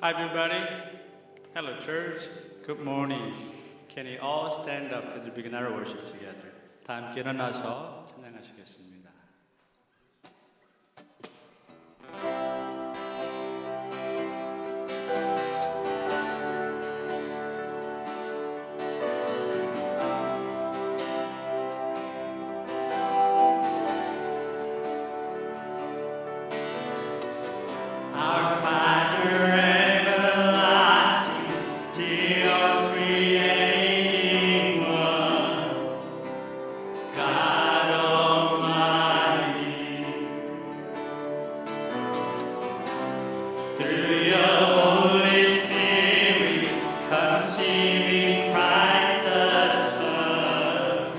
Hi, everybody. Hello, church. Good morning. Can you all stand up as we begin our worship together? 다 함께 일어나서 찬양하시겠습니다. Our Father everlasting, dear creating one, God Almighty, through your Holy Spirit, conceiving Christ the Son,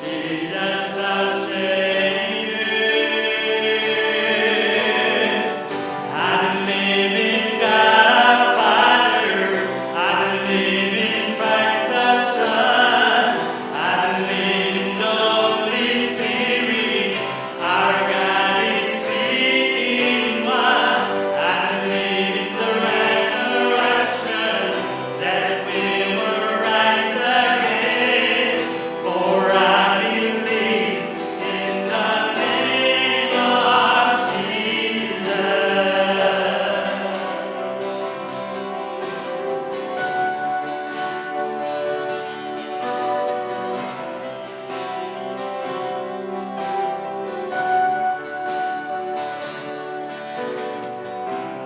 Jesus our Savior, I believe in God our Father, I believe in Christ the Son, I believe in the Holy Spirit, our God is three in one. I believe in the resurrection, that we will rise again, for I believe in the name of Jesus.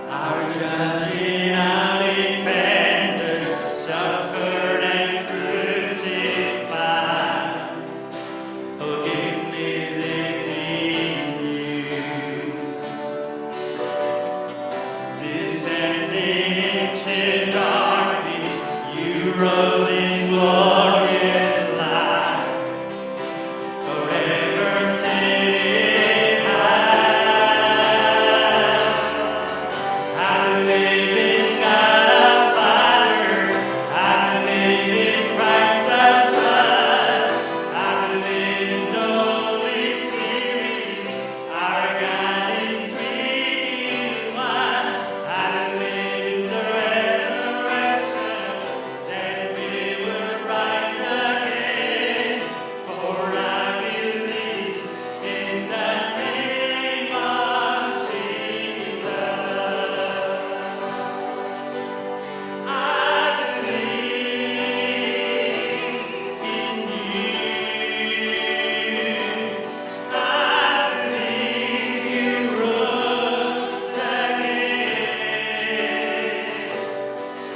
Our judge and our defender suffered and crucified. Forgiveness is in you. Descending into darkness, you rose in glorious light. Forever seated high. I believe in God our Father, I believe in Christ the Son, I believe in the Holy Spirit, our God is three in one. I believe in the resurrection, that we will rise again, for I believe in the name of Jesus. I believe in you. I believe you rose again.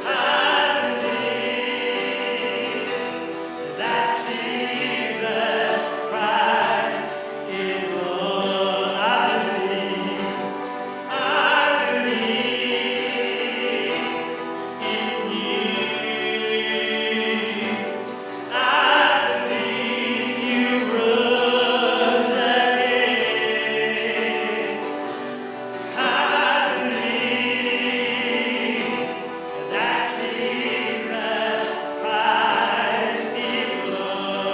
I believe that Jesus Christ is Lord. I believe in you. I believe you rose again. I believe that Jesus Christ is Lord.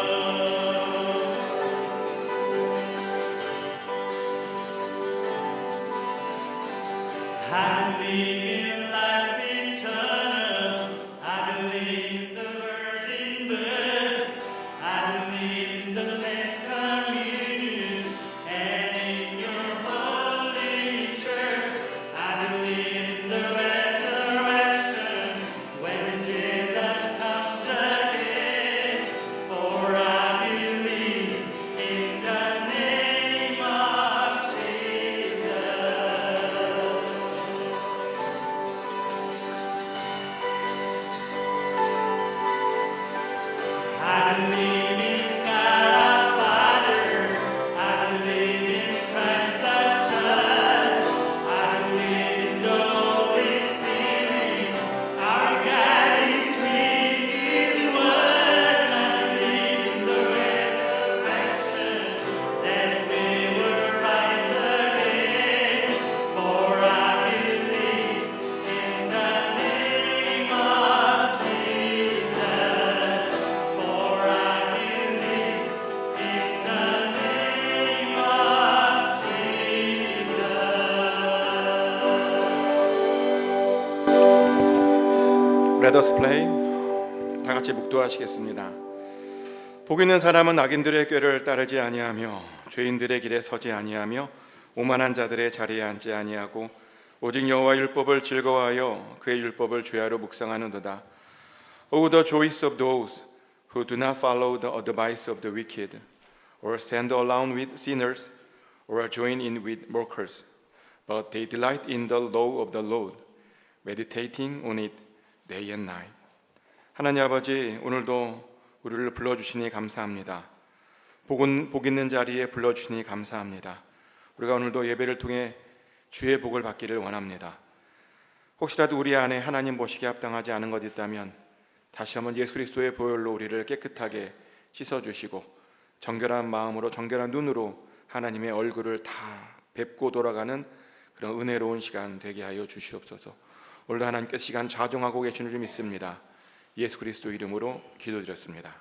I believe in life eternal. I believe in the virgin birth. I believe in the saints' communion and in your holy church. I believe in the resurrection when Jesus comes again. For I believe in the name of Jesus. Let us pray. 다 같이 묵도하시겠습니다. 복 있는 사람은 악인들의 꾀를 따르지 아니하며 죄인들의 길에 서지 아니하며 오만한 자들의 자리에 앉지 아니하고 오직 여호와 율법을 즐거워하여 그의 율법을 주야로 묵상하는도다. Oh, the choice of those who do not follow the advice of the wicked, or stand alone with sinners, or join in with mockers, but they delight in the law of the Lord, meditating on it day and night. 하나님 아버지, 오늘도 우리를 불러주시니 감사합니다. 복 있는 자리에 불러주시니 감사합니다. 우리가 오늘도 예배를 통해 주의 복을 받기를 원합니다. 혹시라도 우리 안에 하나님 보시기에 합당하지 않은 것 있다면 다시 한번 예수 그리스도의 보혈로 우리를 깨끗하게 씻어주시고 정결한 마음으로 정결한 눈으로 하나님의 얼굴을 다 뵙고 돌아가는 그런 은혜로운 시간 되게 하여 주시옵소서. 오늘도 하나님께 시간 좌정하고 계신 줄 믿습니다. 예수 그리스도 이름으로 기도드렸습니다.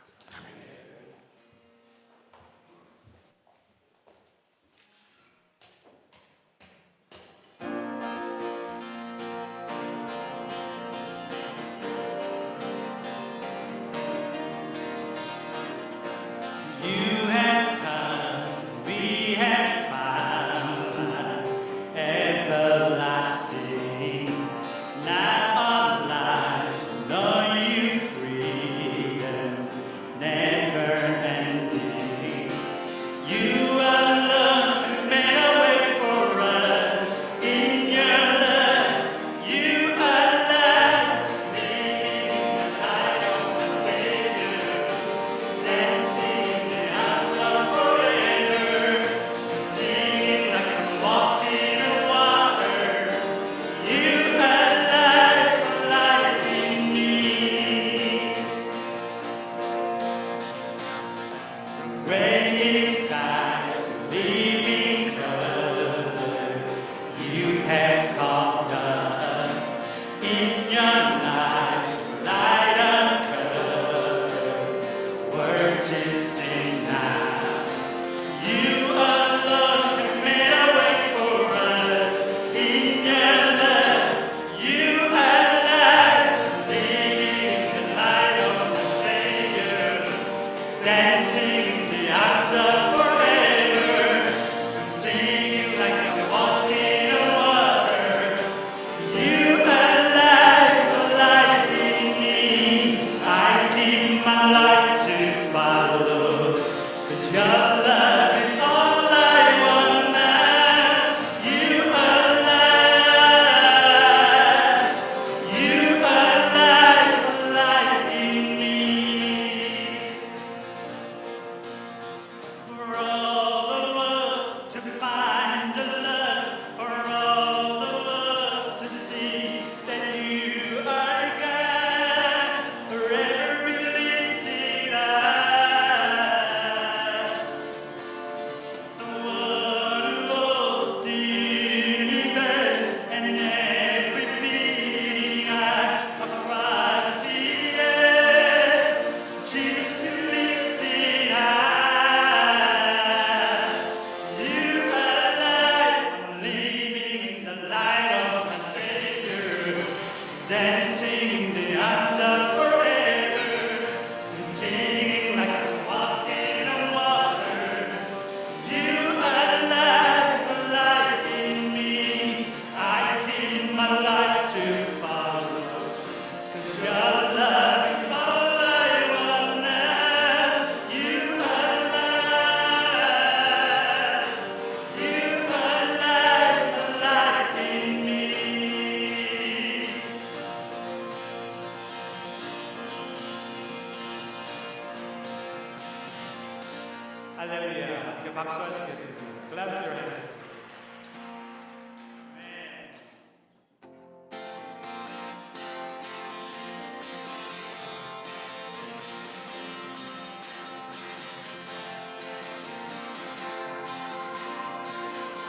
할렐루야. 함께 박수하시겠습니다. Clap your hands.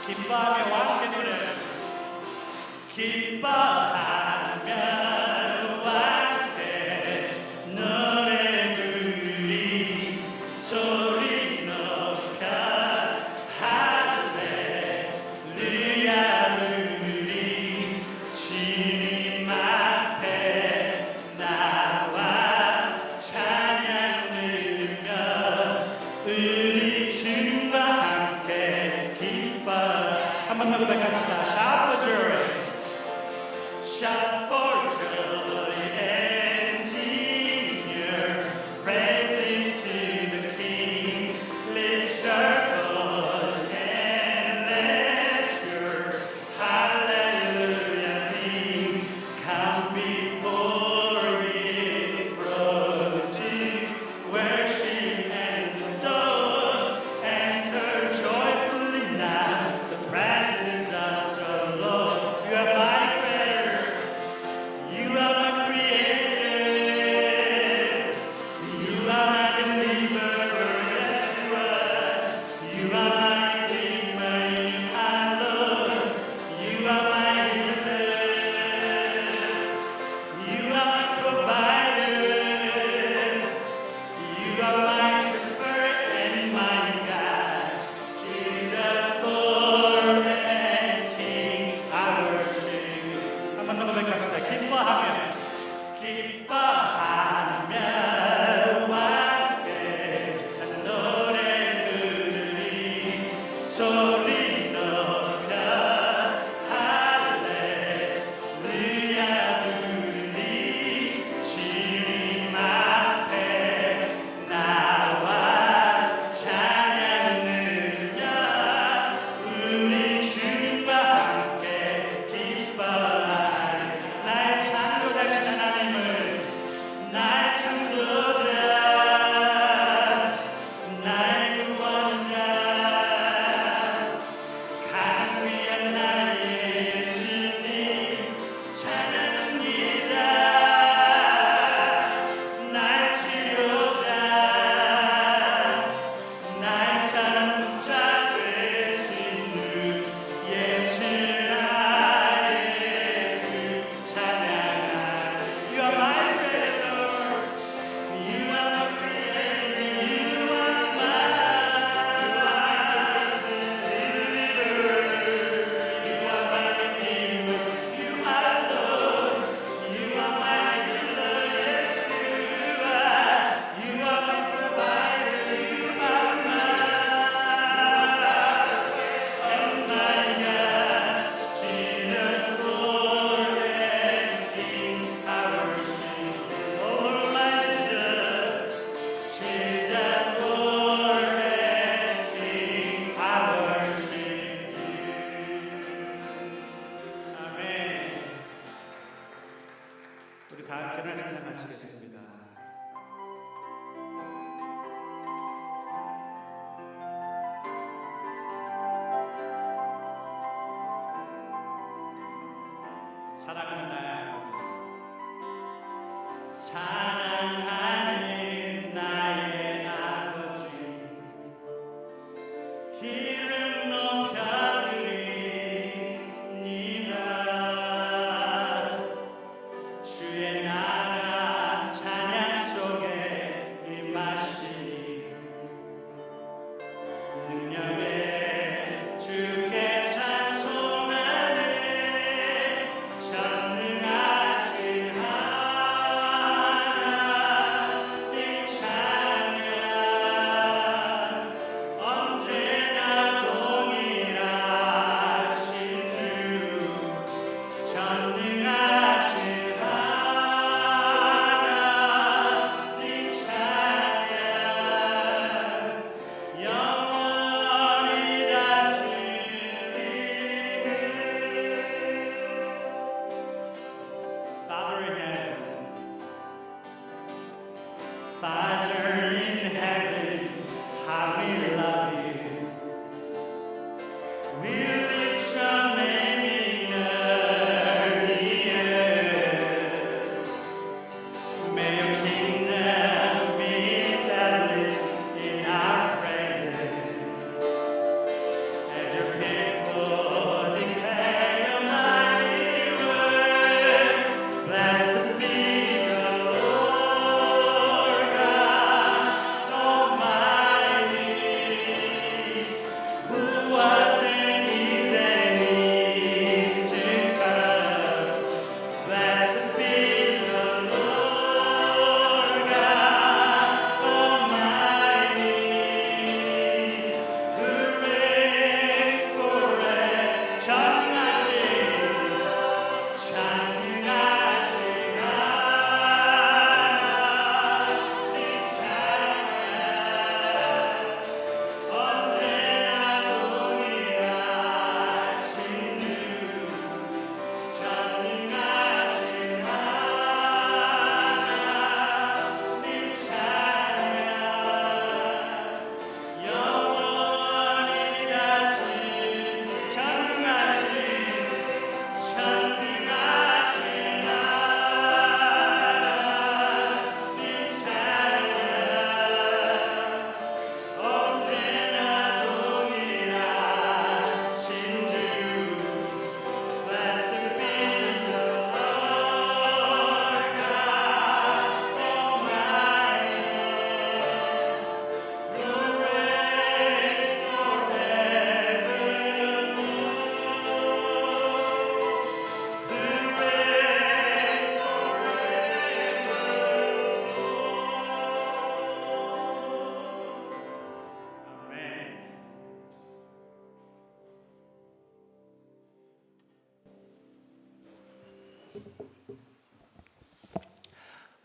기뻐하며 함께 노래. 기뻐하며 함께 노래 부르리 소리 높여 할렐루야 부르리 주님 앞에 나 고백합시다. Shout for joy. Shout for joy and sing your praises to the King. Lift your voice and let your hallelujah ring. Come before Him, approaching, worship and adore. Enter joyfully now the presence of the Lord. You are my creator. You are my creator. You are my deliverer, Yeshua. You are my redeemer, my Lord. You are my healer. You are my provider. You are my shepherd and my God. Jesus, Lord and King, I worship you. 한번 더 고백합시다. 기뻐하며 함께 노래 부르리 소리 높여 할렐루야 부르리 주님 앞에 나와 찬양 들으며 우리 주님과 함께 기뻐하리. 나의 창조자신 하나님을, 나의 창조자, 나의 구원자, 강위한 나의 예수님 찬양합니다. 나의 치료자, 나의 사랑 붙잡 되신 주 예수 나의 주 찬양하리. You are my creator. You are my creator. You are my deliverer. You are my redeemer. You are Lord. You are my healer, Yeshua. You are my provider. You are my and my God. Jesus, Lord and King, I worship you. Oh my Jesus, Jesus, Lord and King, I worship you. 아멘. 우리 다 함께 찬양하시겠습니다. 사랑하는 나의 아버지, 사랑하는 나의 아버지, 이름 높여드립니다. 주의 나라 찬양 속에 임하시니 능력에 주께 찬송하네. 전능하신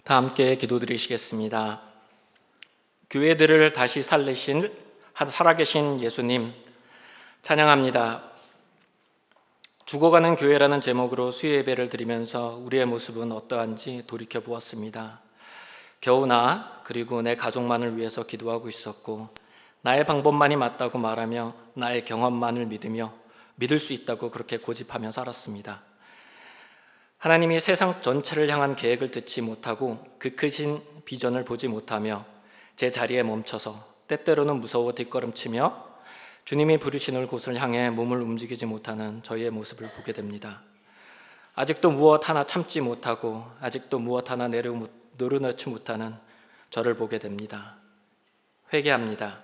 다 함께 기도드리시겠습니다. 교회들을 다시 살리신 살아계신 예수님 찬양합니다. 죽어가는 교회라는 제목으로 수요예배를 드리면서 우리의 모습은 어떠한지 돌이켜보았습니다. 겨우 나 그리고 내 가족만을 위해서 기도하고 있었고, 나의 방법만이 맞다고 말하며 나의 경험만을 믿으며 믿을 수 있다고 그렇게 고집하며 살았습니다. 하나님이 세상 전체를 향한 계획을 듣지 못하고 그 크신 비전을 보지 못하며 제 자리에 멈춰서 때때로는 무서워 뒷걸음치며 주님이 부르시는 곳을 향해 몸을 움직이지 못하는 저희의 모습을 보게 됩니다. 아직도 무엇 하나 참지 못하고 아직도 무엇 하나 내려놓지 못하는 저를 보게 됩니다. 회개합니다.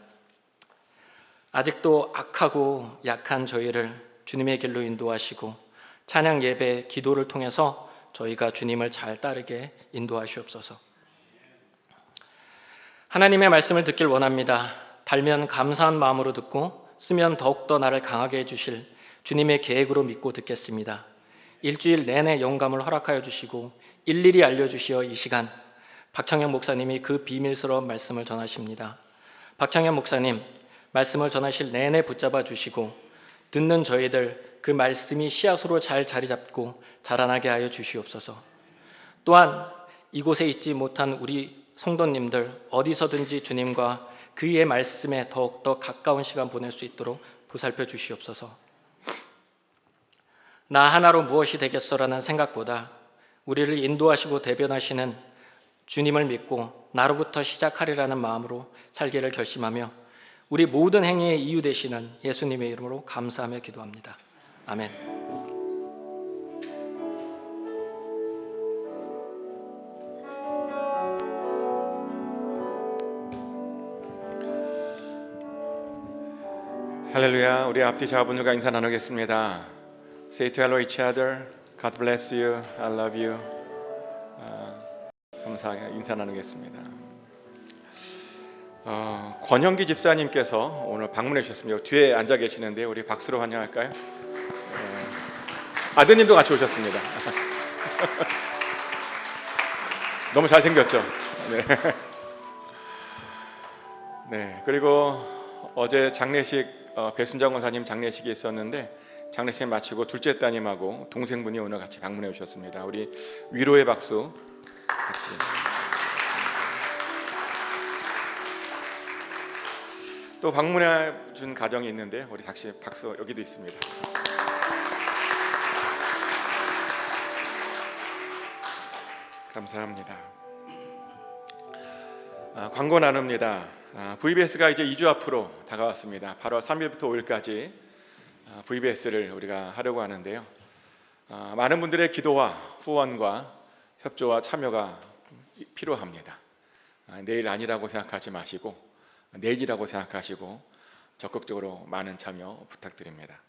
아직도 악하고 약한 저희를 주님의 길로 인도하시고 찬양 예배, 기도를 통해서 저희가 주님을 잘 따르게 인도하시옵소서. 하나님의 말씀을 듣길 원합니다. 달면 감사한 마음으로 듣고 쓰면 더욱더 나를 강하게 해주실 주님의 계획으로 믿고 듣겠습니다. 일주일 내내 영감을 허락하여 주시고 일일이 알려주시어 이 시간 박창현 목사님이 그 비밀스러운 말씀을 전하십니다. 박창현 목사님, 말씀을 전하실 내내 붙잡아 주시고 듣는 저희들 그 말씀이 씨앗으로 잘 자리 잡고 자라나게 하여 주시옵소서. 또한 이곳에 있지 못한 우리 성도님들 어디서든지 주님과 그의 말씀에 더욱더 가까운 시간 보낼 수 있도록 보살펴 주시옵소서. 나 하나로 무엇이 되겠어라는 생각보다 우리를 인도하시고 대변하시는 주님을 믿고 나로부터 시작하리라는 마음으로 살기를 결심하며 우리 모든 행위의 이유 되시는 예수님의 이름으로 감사하며 기도합니다. 아멘. 할렐루야. 우리 앞뒤 자분들과 인사 나누겠습니다. Say to hello each other. God bless you. I love you. 감사하게 인사 나누겠습니다. 권영기 집사님께서 오늘 방문해 주셨습니다. 뒤에 앉아 계시는데 우리 박수로 환영할까요? 아드님도 같이 오셨습니다. 너무 잘생겼죠? 네. 네. 그리고 어제 장례식 배순장 원사님 장례식이 있었는데 장례식 마치고 둘째 따님하고 동생분이 오늘 같이 방문해 주셨습니다. 우리 위로의 박수 같이. 또 방문해 준 가정이 있는데 우리 다시 박수 여기도 있습니다. 감사합니다. 광고 나눕니다. VBS가 이제 2주 앞으로 다가왔습니다. 8월 3일부터 5일까지 VBS를 우리가 하려고 하는데요. 많은 분들의 기도와 후원과 협조와 참여가 필요합니다. 내일 아니라고 생각하지 마시고 내일이라고 생각하시고 적극적으로 많은 참여 부탁드립니다.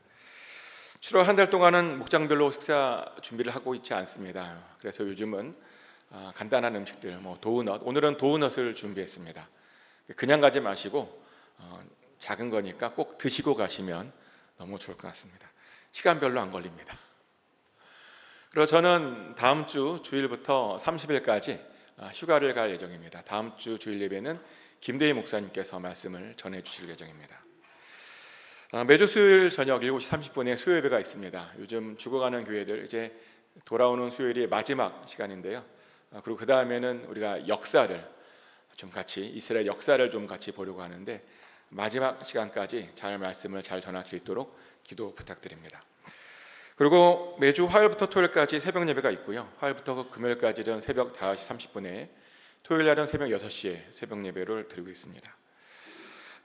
7월 한 달 동안은 목장별로 식사 준비를 하고 있지 않습니다. 그래서 요즘은 간단한 음식들, 도우넛, 오늘은 도우넛을 준비했습니다. 그냥 가지 마시고 작은 거니까 꼭 드시고 가시면 너무 좋을 것 같습니다. 시간 별로 안 걸립니다. 그리고 저는 다음 주 주일부터 30일까지 휴가를 갈 예정입니다. 다음 주 주일 예배는 김대희 목사님께서 말씀을 전해 주실 예정입니다. 매주 수요일 저녁 7시 30분에 수요 예배가 있습니다. 요즘 죽어가는 교회들 이제 돌아오는 수요일이 마지막 시간인데요. 그리고 그 다음에는 우리가 역사를 좀 같이 이스라엘 역사를 좀 같이 보려고 하는데 마지막 시간까지 잘 말씀을 잘 전할 수 있도록 기도 부탁드립니다. 그리고 매주 화요일부터 토요일까지 새벽 예배가 있고요. 화요일부터 금요일까지는 새벽 5시 30분에 토요일 날은 새벽 6시에 새벽 예배를 드리고 있습니다.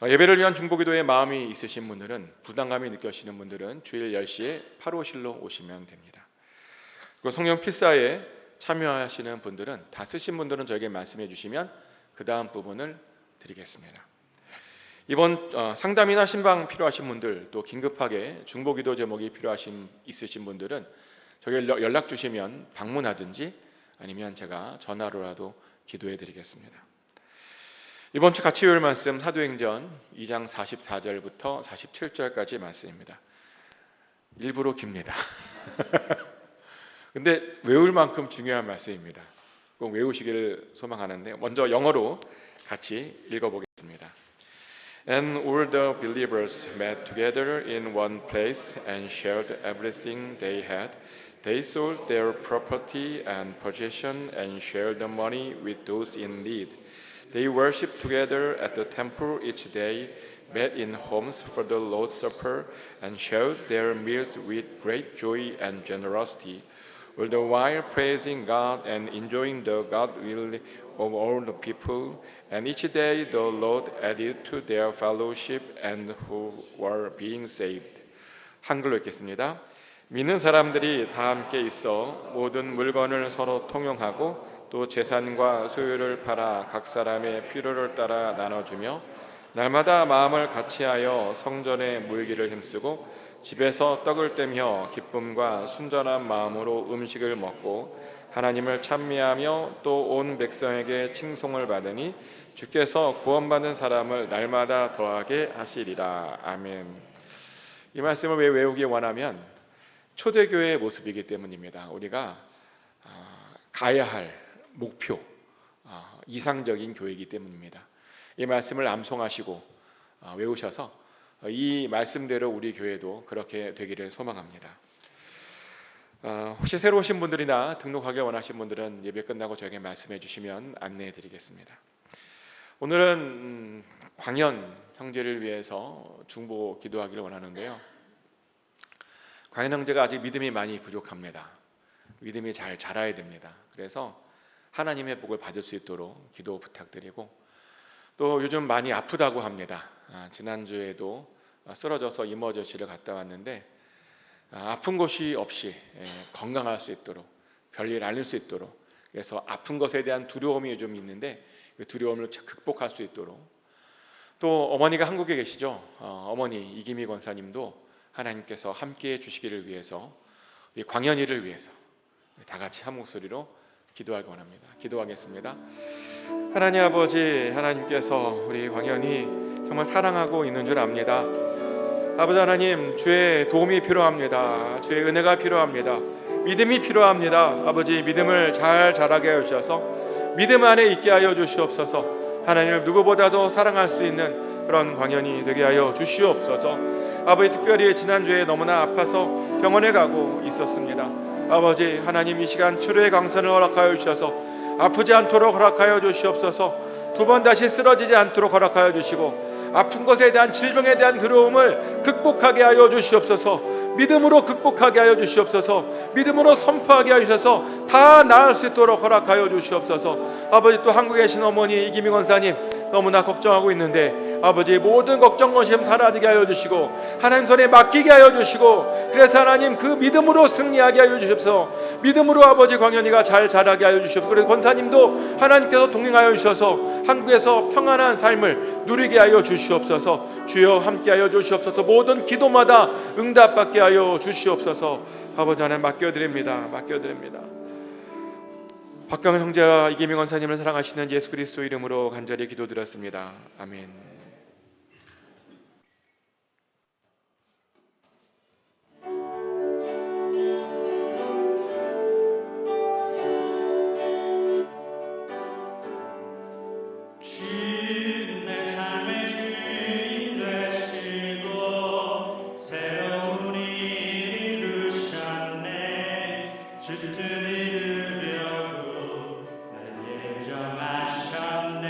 예배를 위한 중보기도에 마음이 있으신 분들은 부담감이 느껴지는 분들은 주일 10시에 8호실로 오시면 됩니다. 그리고 성령 필사에 참여하시는 분들은 다 쓰신 분들은 저에게 말씀해 주시면 그 다음 부분을 드리겠습니다. 이번 상담이나 신방 필요하신 분들 또 긴급하게 중보기도 제목이 있으신 분들은 저에게 연락 주시면 방문하든지 아니면 제가 전화로라도 기도해 드리겠습니다. 이번 주 같이 외울 말씀 사도행전 2장 44절부터 47절까지 말씀입니다. 일부러 깁니다. 근데 외울 만큼 중요한 말씀입니다. 꼭 외우시기를 소망하는데 먼저 영어로 같이 읽어보겠습니다. And all the believers met together in one place and shared everything they had. They sold their property and possession and shared the money with those in need. They worshipped together at the temple each day, met in homes for the Lord's Supper, and shared their meals with great joy and generosity, all the while praising God and enjoying the goodwill of all the people. And each day the Lord added to their fellowship and who were being saved. 한글로 읽겠습니다. 믿는 사람들이 다 함께 있어 모든 물건을 서로 통용하고 또 재산과 소유를 팔아 각 사람의 필요를 따라 나눠주며 날마다 마음을 같이하여 성전에 모이기를 힘쓰고 집에서 떡을 떼며 기쁨과 순전한 마음으로 음식을 먹고 하나님을 찬미하며 또 온 백성에게 칭송을 받으니 주께서 구원받는 사람을 날마다 더하게 하시리라. 아멘. 이 말씀을 왜 외우기 원하면 초대교회의 모습이기 때문입니다. 우리가 가야 할 목표, 이상적인 교회이기 때문입니다. 이 말씀을 암송하시고 외우셔서 이 말씀대로 우리 교회도 그렇게 되기를 소망합니다. 혹시 새로 오신 분들이나 등록하기 원하신 분들은 예배 끝나고 저에게 말씀해 주시면 안내해 드리겠습니다. 오늘은 광현 형제를 위해서 중보 기도하기를 원하는데요. 광현 형제가 아직 믿음이 많이 부족합니다. 믿음이 잘 자라야 됩니다. 그래서 하나님의 복을 받을 수 있도록 기도 부탁드리고 또 요즘 많이 아프다고 합니다. 지난주에도 쓰러져서 이머저시를 갔다 왔는데 아픈 곳이 없이 건강할 수 있도록 별일 아닐 수 있도록 그래서 아픈 것에 대한 두려움이 좀 있는데 그 두려움을 극복할 수 있도록 또 어머니가 한국에 계시죠. 어머니 이기미 권사님도 하나님께서 함께해 주시기를 위해서 우리 광현이를 위해서 다 같이 한 목소리로 기도하기 원합니다. 기도하겠습니다. 하나님 아버지, 하나님께서 우리 광현이 정말 사랑하고 있는 줄 압니다. 아버지 하나님, 주의 도움이 필요합니다. 주의 은혜가 필요합니다. 믿음이 필요합니다. 아버지, 믿음을 잘 자라게 하여 주셔서 믿음 안에 있게 하여 주시옵소서. 하나님을 누구보다도 사랑할 수 있는 그런 광현이 되게 하여 주시옵소서. 아버지, 특별히 지난주에 너무나 아파서 병원에 가고 있었습니다. 아버지 하나님, 이 시간 치료의 강선을 허락하여 주셔서 아프지 않도록 허락하여 주시옵소서. 두 번 다시 쓰러지지 않도록 허락하여 주시고 아픈 것에 대한 질병에 대한 두려움을 극복하게 하여 주시옵소서. 믿음으로 극복하게 하여 주시옵소서. 믿음으로 선포하게 하여 주셔서 다 나을 수 있도록 허락하여 주시옵소서. 아버지, 또 한국에 계신 어머니 이기미 권사님 너무나 걱정하고 있는데 아버지, 모든 걱정 근심 사라지게 하여 주시고 하나님 손에 맡기게 하여 주시고 그래서 하나님 그 믿음으로 승리하게 하여 주시옵소서. 믿음으로 아버지 광현이가 잘 자라게 하여 주시옵소서. 그래서 권사님도 하나님께서 동행하여 주셔서 한국에서 평안한 삶을 누리게 하여 주시옵소서. 주여 함께 하여 주시옵소서. 모든 기도마다 응답받게 하여 주시옵소서. 아버지 하나님 맡겨드립니다. 박강현 형제와 이기명 권사님을 사랑하시는 예수 그리스도 이름으로 간절히 기도드렸습니다. 아멘. 내 삶의 주인 되시고 새로운 일 이루셨네. 주 뜻 이루려고 날 예정하셨네.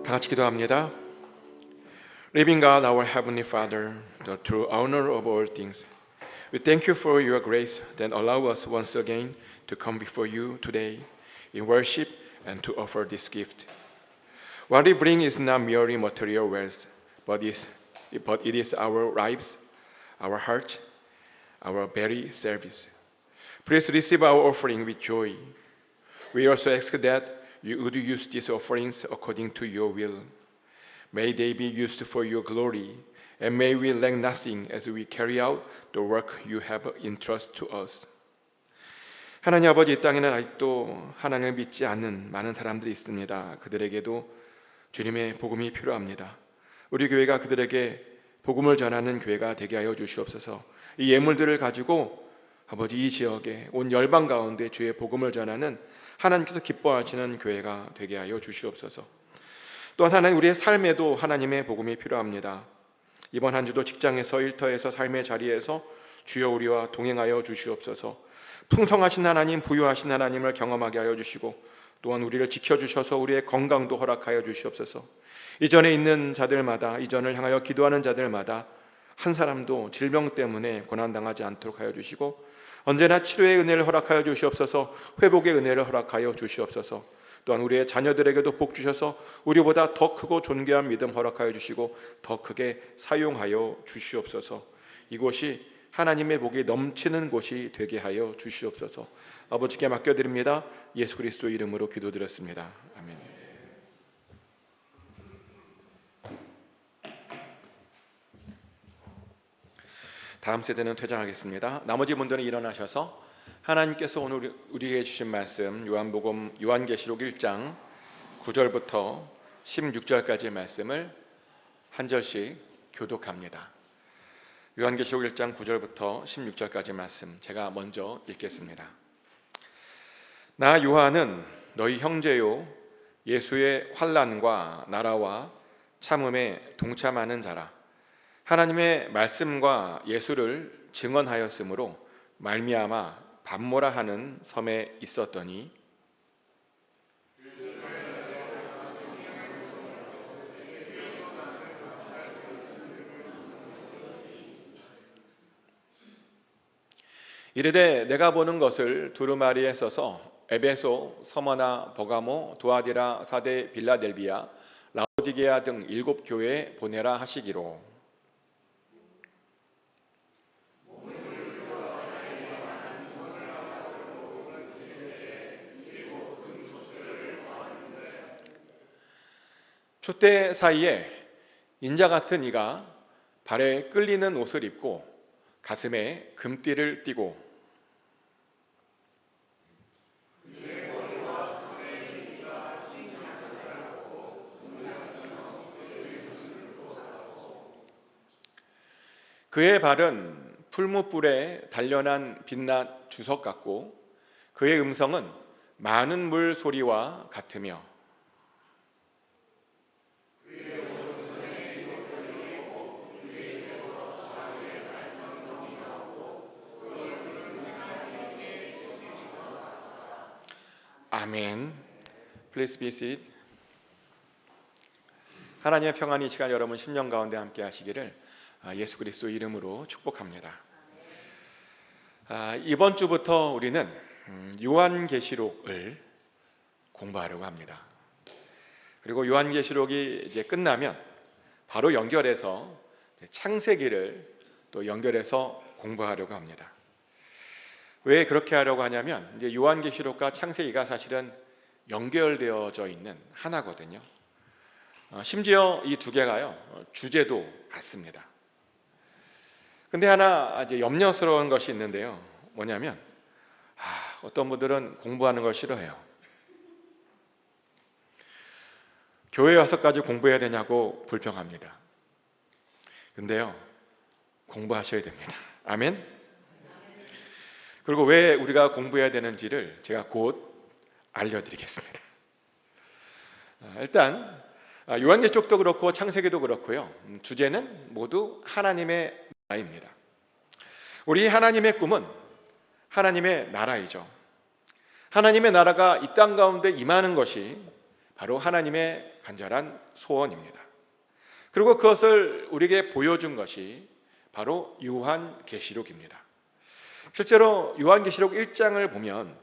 다 같이 기도합니다. Living God, our Heavenly Father, the true owner of all things, we thank you for your grace that allow us once again to come before you today in worship and to offer this gift. What we bring is not merely material wealth, but it is our lives, our heart, our very service. Please receive our offering with joy. We also ask that you would use these offerings according to your will. May they be used for your glory, and may we lack nothing as we carry out the work you have entrusted to us. 하나님 아버지, 이 땅에는 아직도 하나님을 믿지 않는 많은 사람들이 있습니다. 그들에게도 주님의 복음이 필요합니다. 우리 교회가 그들에게 복음을 전하는 교회가 되게 하여 주시옵소서. 이 예물들을 가지고 아버지, 이 지역에 온 열방 가운데 주의 복음을 전하는 하나님께서 기뻐하시는 교회가 되게 하여 주시옵소서. 또한 하나님, 우리의 삶에도 하나님의 복음이 필요합니다. 이번 한 주도 직장에서, 일터에서, 삶의 자리에서 주여 우리와 동행하여 주시옵소서. 풍성하신 하나님, 부유하신 하나님을 경험하게 하여 주시고, 또한 우리를 지켜주셔서 우리의 건강도 허락하여 주시옵소서. 이전에 있는 자들마다, 이전을 향하여 기도하는 자들마다 한 사람도 질병 때문에 고난당하지 않도록 하여 주시고, 언제나 치료의 은혜를 허락하여 주시옵소서. 회복의 은혜를 허락하여 주시옵소서. 또한 우리의 자녀들에게도 복 주셔서 우리보다 더 크고 존귀한 믿음 허락하여 주시고 더 크게 사용하여 주시옵소서. 이곳이 하나님의 복이 넘치는 곳이 되게 하여 주시옵소서. 아버지께 맡겨드립니다. 예수 그리스도 이름으로 기도드렸습니다. 아멘. 다음 세대는 퇴장하겠습니다. 나머지 분들은 일어나셔서 하나님께서 오늘 우리에게 주신 말씀, 요한계시록 1장 9절부터 16절까지의 말씀을 한 절씩 교독합니다. 요한계시록 1장 9절부터 16절까지 말씀 제가 먼저 읽겠습니다. 나 요한은 너희 형제요 예수의 환난과 나라와 참음에 동참하는 자라. 하나님의 말씀과 예수를 증언하였으므로 말미암아 밤모라 하는 섬에 있었더니 이르되 내가 보는 것을 두루마리에 써서 에베소, 서머나, 버가모, 두아디라, 사데, 빌라델비아, 라오디게아 등 7 교회에 보내라 하시기로. 촛대 사이에 인자 같은 이가 발에 끌리는 옷을 입고 가슴에 금띠를 띠고 그의 발은 풀무불에 단련한 빛난 주석 같고 그의 음성은 많은 물 소리와 같으며 아멘. Please be seated. 하나님의 평안이 이 시간 여러분 심령 가운데 함께 하시기를 예수 그리스도 이름으로 축복합니다. 이번 주부터 우리는 요한계시록을 공부하려고 합니다. 그리고 요한계시록이 이제 끝나면 바로 연결해서 창세기를 또 연결해서 공부하려고 합니다. 왜 그렇게 하려고 하냐면 이제 요한계시록과 창세기가 사실은 연결되어져 있는 하나거든요. 심지어 이 두 개가요 주제도 같습니다. 근데 하나 이제 염려스러운 것이 있는데요. 뭐냐면 어떤 분들은 공부하는 걸 싫어해요. 교회에 와서까지 공부해야 되냐고 불평합니다. 근데요 공부하셔야 됩니다. 아멘. 그리고 왜 우리가 공부해야 되는지를 제가 곧 알려드리겠습니다. 일단 요한계시록도 그렇고 창세기도 그렇고요. 주제는 모두 하나님의 나라입니다. 우리 하나님의 꿈은 하나님의 나라이죠. 하나님의 나라가 이 땅 가운데 임하는 것이 바로 하나님의 간절한 소원입니다. 그리고 그것을 우리에게 보여준 것이 바로 요한계시록입니다. 실제로 요한계시록 1장을 보면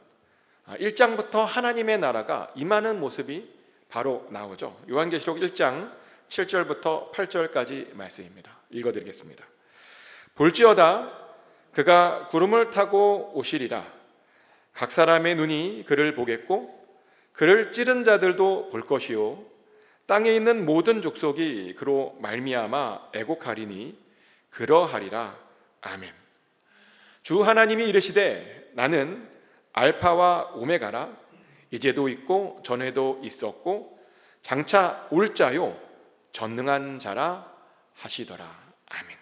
1장부터 하나님의 나라가 임하는 모습이 바로 나오죠. 요한계시록 1장 7절부터 8절까지 말씀입니다. 읽어드리겠습니다. 볼지어다 그가 구름을 타고 오시리라. 각 사람의 눈이 그를 보겠고 그를 찌른 자들도 볼 것이요 땅에 있는 모든 족속이 그로 말미암아 애곡하리니 그러하리라. 아멘. 주 하나님이 이르시되 나는 알파와 오메가라. 이제도 있고 전에도 있었고 장차 올 자요 전능한 자라 하시더라. 아멘.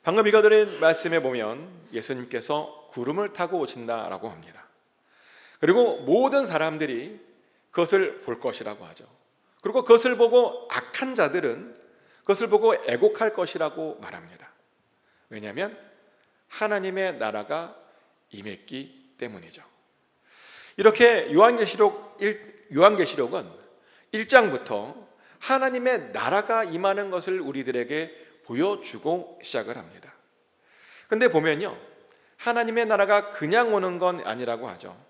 방금 읽어드린 말씀에 보면 예수님께서 구름을 타고 오신다라고 합니다. 그리고 모든 사람들이 그것을 볼 것이라고 하죠. 그리고 그것을 보고 악한 자들은 그것을 보고 애곡할 것이라고 말합니다. 왜냐하면 하나님의 나라가 임했기 때문이죠. 이렇게 요한계시록은 1장부터 하나님의 나라가 임하는 것을 우리들에게 보여주고 시작을 합니다. 근데 보면요, 하나님의 나라가 그냥 오는 건 아니라고 하죠.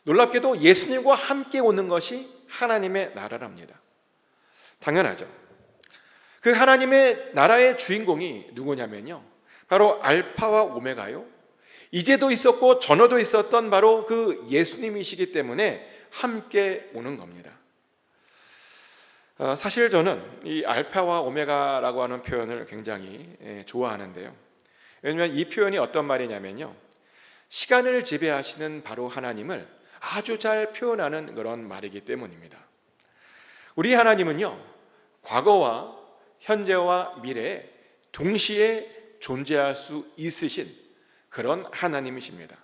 놀랍게도 예수님과 함께 오는 것이 하나님의 나라랍니다. 당연하죠. 그 하나님의 나라의 주인공이 누구냐면요, 바로 알파와 오메가요, 이제도 있었고 전에도 있었던 바로 그 예수님이시기 때문에 함께 오는 겁니다. 사실 저는 이 알파와 오메가라고 하는 표현을 굉장히 좋아하는데요. 왜냐하면 이 표현이 어떤 말이냐면요, 시간을 지배하시는 바로 하나님을 아주 잘 표현하는 그런 말이기 때문입니다. 우리 하나님은요, 과거와 현재와 미래에 동시에 존재할 수 있으신 그런 하나님이십니다.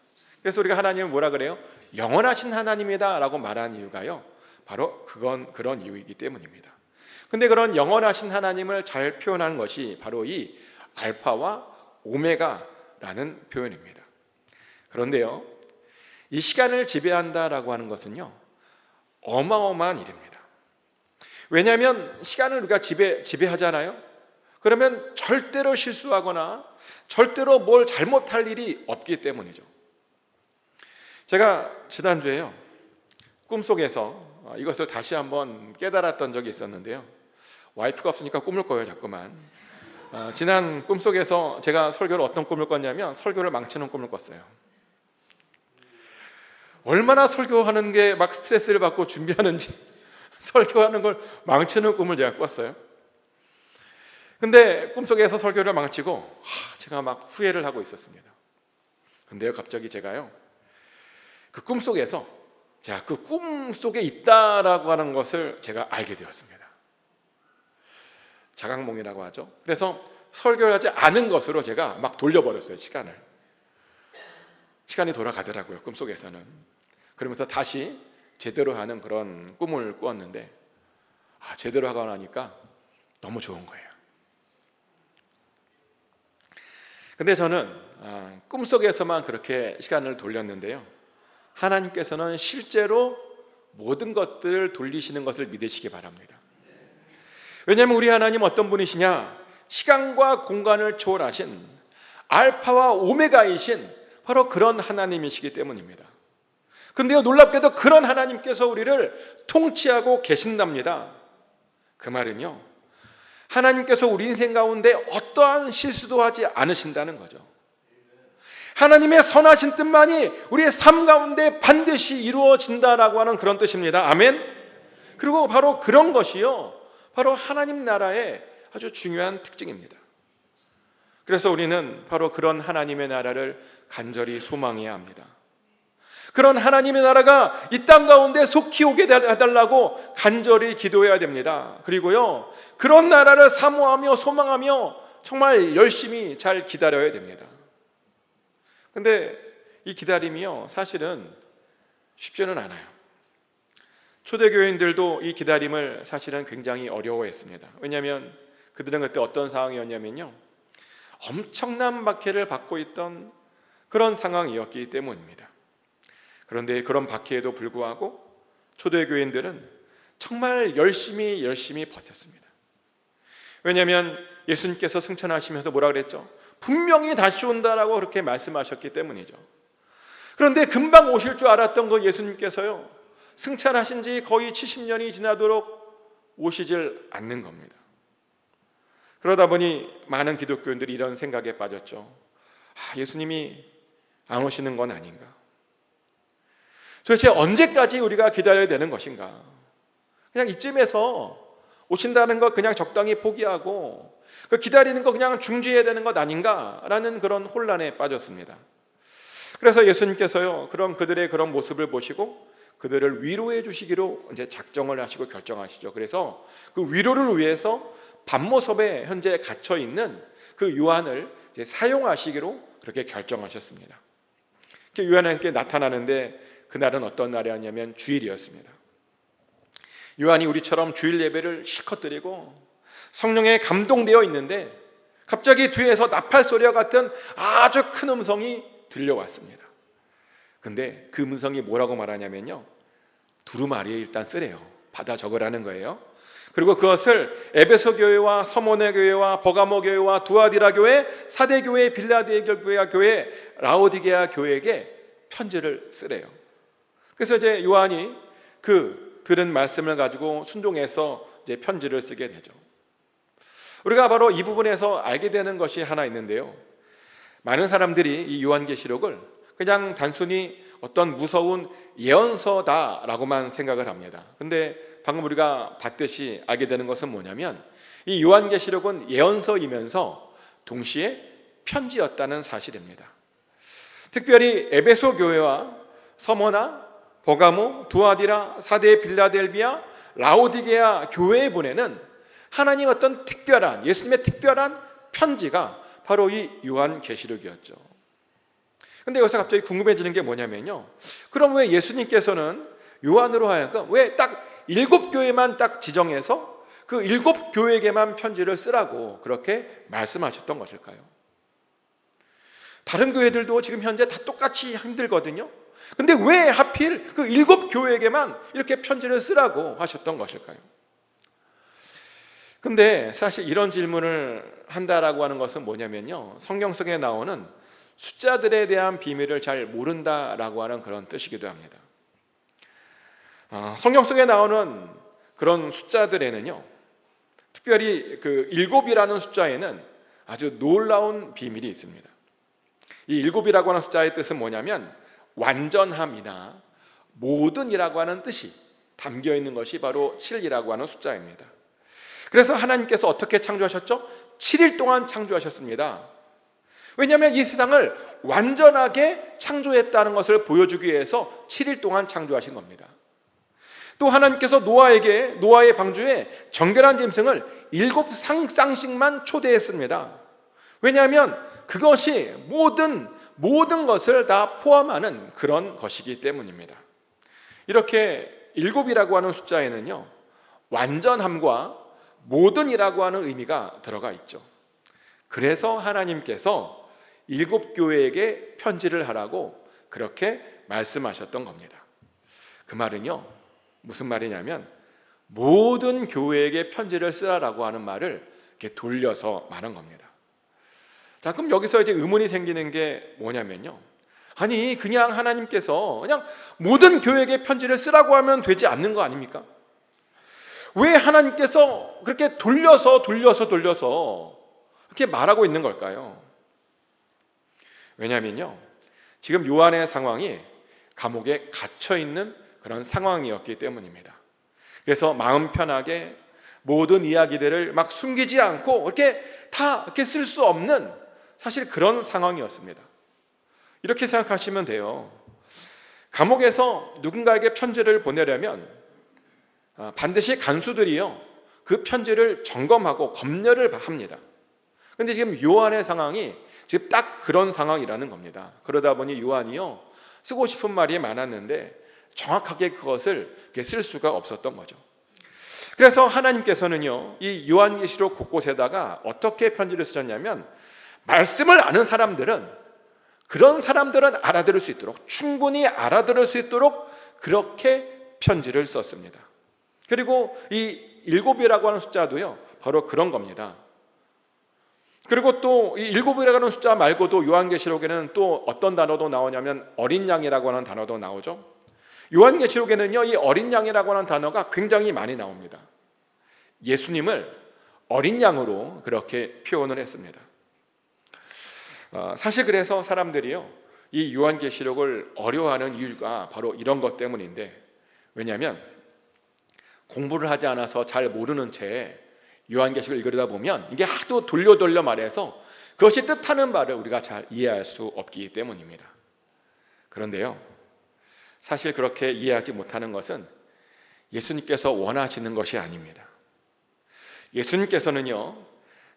그래서 우리가 하나님을 뭐라 그래요? 영원하신 하나님이다 라고 말한 이유가요, 바로 그런 이유이기 때문입니다. 근데 그런 영원하신 하나님을 잘 표현한 것이 바로 이 알파와 오메가라는 표현입니다. 그런데요, 이 시간을 지배한다라고 하는 것은요, 어마어마한 일입니다. 왜냐하면 시간을 우리가 지배하잖아요. 그러면 절대로 실수하거나 절대로 뭘 잘못할 일이 없기 때문이죠. 제가 지난주에요, 꿈속에서 이것을 다시 한번 깨달았던 적이 있었는데요. 와이프가 없으니까 꿈을 꿔요, 자꾸만. 지난 꿈속에서 제가 설교를 어떤 꿈을 꿨냐면 설교를 망치는 꿈을 꿨어요. 얼마나 설교하는 게 막 스트레스를 받고 준비하는지 설교하는 걸 망치는 꿈을 제가 꿨어요. 근데 꿈속에서 설교를 망치고 제가 막 후회를 하고 있었습니다. 근데요, 갑자기 제가요, 그 꿈속에서 제가 그 꿈속에 있다라고 하는 것을 제가 알게 되었습니다. 자각몽이라고 하죠. 그래서 설교를 하지 않은 것으로 제가 막 돌려버렸어요, 시간이 돌아가더라고요, 꿈속에서는. 그러면서 다시 제대로 하는 그런 꿈을 꾸었는데 제대로 하고 나니까 너무 좋은 거예요. 근데 저는 꿈속에서만 그렇게 시간을 돌렸는데요, 하나님께서는 실제로 모든 것들을 돌리시는 것을 믿으시기 바랍니다. 왜냐하면 우리 하나님 어떤 분이시냐, 시간과 공간을 초월하신 알파와 오메가이신 바로 그런 하나님이시기 때문입니다. 근데요, 놀랍게도 그런 하나님께서 우리를 통치하고 계신답니다. 그 말은요, 하나님께서 우리 인생 가운데 어떠한 실수도 하지 않으신다는 거죠. 하나님의 선하신 뜻만이 우리의 삶 가운데 반드시 이루어진다라고 하는 그런 뜻입니다. 아멘. 그리고 바로 그런 것이요, 바로 하나님 나라의 아주 중요한 특징입니다. 그래서 우리는 바로 그런 하나님의 나라를 간절히 소망해야 합니다. 그런 하나님의 나라가 이 땅 가운데 속히 오게 해달라고 간절히 기도해야 됩니다. 그리고요, 그런 나라를 사모하며 소망하며 정말 열심히 잘 기다려야 됩니다. 근데 이 기다림이요, 사실은 쉽지는 않아요. 초대교인들도 이 기다림을 사실은 굉장히 어려워했습니다. 왜냐하면 그들은 그때 어떤 상황이었냐면요, 엄청난 박해를 받고 있던 그런 상황이었기 때문입니다. 그런데 그런 박해에도 불구하고 초대교인들은 정말 열심히 버텼습니다. 왜냐하면 예수님께서 승천하시면서 뭐라 그랬죠? 분명히 다시 온다라고 그렇게 말씀하셨기 때문이죠. 그런데 금방 오실 줄 알았던 그 예수님께서요, 승천하신 지 거의 70년이 지나도록 오시질 않는 겁니다. 그러다 보니 많은 기독교인들이 이런 생각에 빠졌죠. 예수님이 안 오시는 건 아닌가? 도대체 언제까지 우리가 기다려야 되는 것인가? 그냥 이쯤에서 오신다는 것 그냥 적당히 포기하고 그 기다리는 거 그냥 중지해야 되는 것 아닌가라는 그런 혼란에 빠졌습니다. 그래서 예수님께서요, 그들의 그런 모습을 보시고 그들을 위로해 주시기로 이제 작정을 하시고 결정하시죠. 그래서 그 위로를 위해서 밤모섭에 현재 갇혀 있는 그 요한을 이제 사용하시기로 그렇게 결정하셨습니다. 요한에게 나타나는데 그날은 어떤 날이었냐면 주일이었습니다. 요한이 우리처럼 주일 예배를 실컷 드리고 성령에 감동되어 있는데 갑자기 뒤에서 나팔 소리와 같은 아주 큰 음성이 들려왔습니다. 근데 그 음성이 뭐라고 말하냐면요, 두루마리에 일단 쓰래요. 받아 적으라는 거예요. 그리고 그것을 에베소 교회와 서모네 교회와 버가모 교회와 두아디라 교회, 사대 교회, 빌라델비아 교회, 라오디게아 교회에게 편지를 쓰래요. 그래서 이제 요한이 그 들은 말씀을 가지고 순종해서 이제 편지를 쓰게 되죠. 우리가 바로 이 부분에서 알게 되는 것이 하나 있는데요, 많은 사람들이 이 요한계시록을 그냥 단순히 어떤 무서운 예언서다라고만 생각을 합니다. 근데 방금 우리가 봤듯이 알게 되는 것은 뭐냐면 이 요한계시록은 예언서이면서 동시에 편지였다는 사실입니다. 특별히 에베소 교회와 서머나, 버가모, 두아디라, 사대 빌라델비아, 라오디게아 교회에 보내는 하나님 어떤 특별한, 예수님의 특별한 편지가 바로 이 요한계시록이었죠. 근데 여기서 갑자기 궁금해지는 게 뭐냐면요, 그럼 왜 예수님께서는 요한으로 하여금 왜 딱 7교회만 딱 지정해서 그 7교회에게만 편지를 쓰라고 그렇게 말씀하셨던 것일까요? 다른 교회들도 지금 현재 다 똑같이 힘들거든요. 근데 왜 하필 그 7교회에게만 이렇게 편지를 쓰라고 하셨던 것일까요? 근데 사실 이런 질문을 한다라고 하는 것은 뭐냐면요, 성경 속에 나오는 숫자들에 대한 비밀을 잘 모른다라고 하는 그런 뜻이기도 합니다. 성경 속에 나오는 그런 숫자들에는요, 특별히 그 7이라는 숫자에는 아주 놀라운 비밀이 있습니다. 이 7이라고 하는 숫자의 뜻은 뭐냐면 완전함이나 모든이라고 하는 뜻이 담겨 있는 것이 바로 7이라고 하는 숫자입니다. 그래서 하나님께서 어떻게 창조하셨죠? 7일 동안 창조하셨습니다. 왜냐하면 이 세상을 완전하게 창조했다는 것을 보여주기 위해서 7일 동안 창조하신 겁니다. 또 하나님께서 노아의 방주에 정결한 짐승을 7쌍씩만 초대했습니다. 왜냐하면 그것이 모든 것을 다 포함하는 그런 것이기 때문입니다. 이렇게 7이라고 하는 숫자에는요, 완전함과 모든이라고 하는 의미가 들어가 있죠. 그래서 하나님께서 7교회에게 편지를 하라고 그렇게 말씀하셨던 겁니다. 그 말은요, 무슨 말이냐면 모든 교회에게 편지를 쓰라라고 하는 말을 이렇게 돌려서 말한 겁니다. 자, 그럼 여기서 이제 의문이 생기는 게 뭐냐면요, 아니 그냥 하나님께서 그냥 모든 교회에게 편지를 쓰라고 하면 되지 않는 거 아닙니까? 왜 하나님께서 그렇게 돌려서 그렇게 말하고 있는 걸까요? 왜냐면요, 지금 요한의 상황이 감옥에 갇혀 있는 그런 상황이었기 때문입니다. 그래서 마음 편하게 모든 이야기들을 막 숨기지 않고 이렇게 다 이렇게 쓸 수 없는 사실 그런 상황이었습니다. 이렇게 생각하시면 돼요. 감옥에서 누군가에게 편지를 보내려면 반드시 간수들이요, 그 편지를 점검하고 검열을 합니다. 그런데 지금 요한의 상황이 지금 딱 그런 상황이라는 겁니다. 그러다 보니 요한이요, 쓰고 싶은 말이 많았는데 정확하게 그것을 이렇게 쓸 수가 없었던 거죠. 그래서 하나님께서는요, 이 요한계시록 곳곳에다가 어떻게 편지를 쓰셨냐면, 말씀을 아는 사람들은, 그런 사람들은 알아들을 수 있도록, 충분히 알아들을 수 있도록 그렇게 편지를 썼습니다. 그리고 이 7이라고 하는 숫자도요, 바로 그런 겁니다. 그리고 또 이 7이라고 하는 숫자 말고도 요한계시록에는 또 어떤 단어도 나오냐면 어린 양이라고 하는 단어도 나오죠. 요한계시록에는요, 이 어린 양이라고 하는 단어가 굉장히 많이 나옵니다. 예수님을 어린 양으로 그렇게 표현을 했습니다. 사실 그래서 사람들이요, 이 요한계시록을 어려워하는 이유가 바로 이런 것 때문인데, 왜냐하면 공부를 하지 않아서 잘 모르는 채 요한계시록을 읽으려다 보면 이게 하도 돌려 말해서 그것이 뜻하는 바를 우리가 잘 이해할 수 없기 때문입니다. 그런데요, 사실 그렇게 이해하지 못하는 것은 예수님께서 원하시는 것이 아닙니다. 예수님께서는요,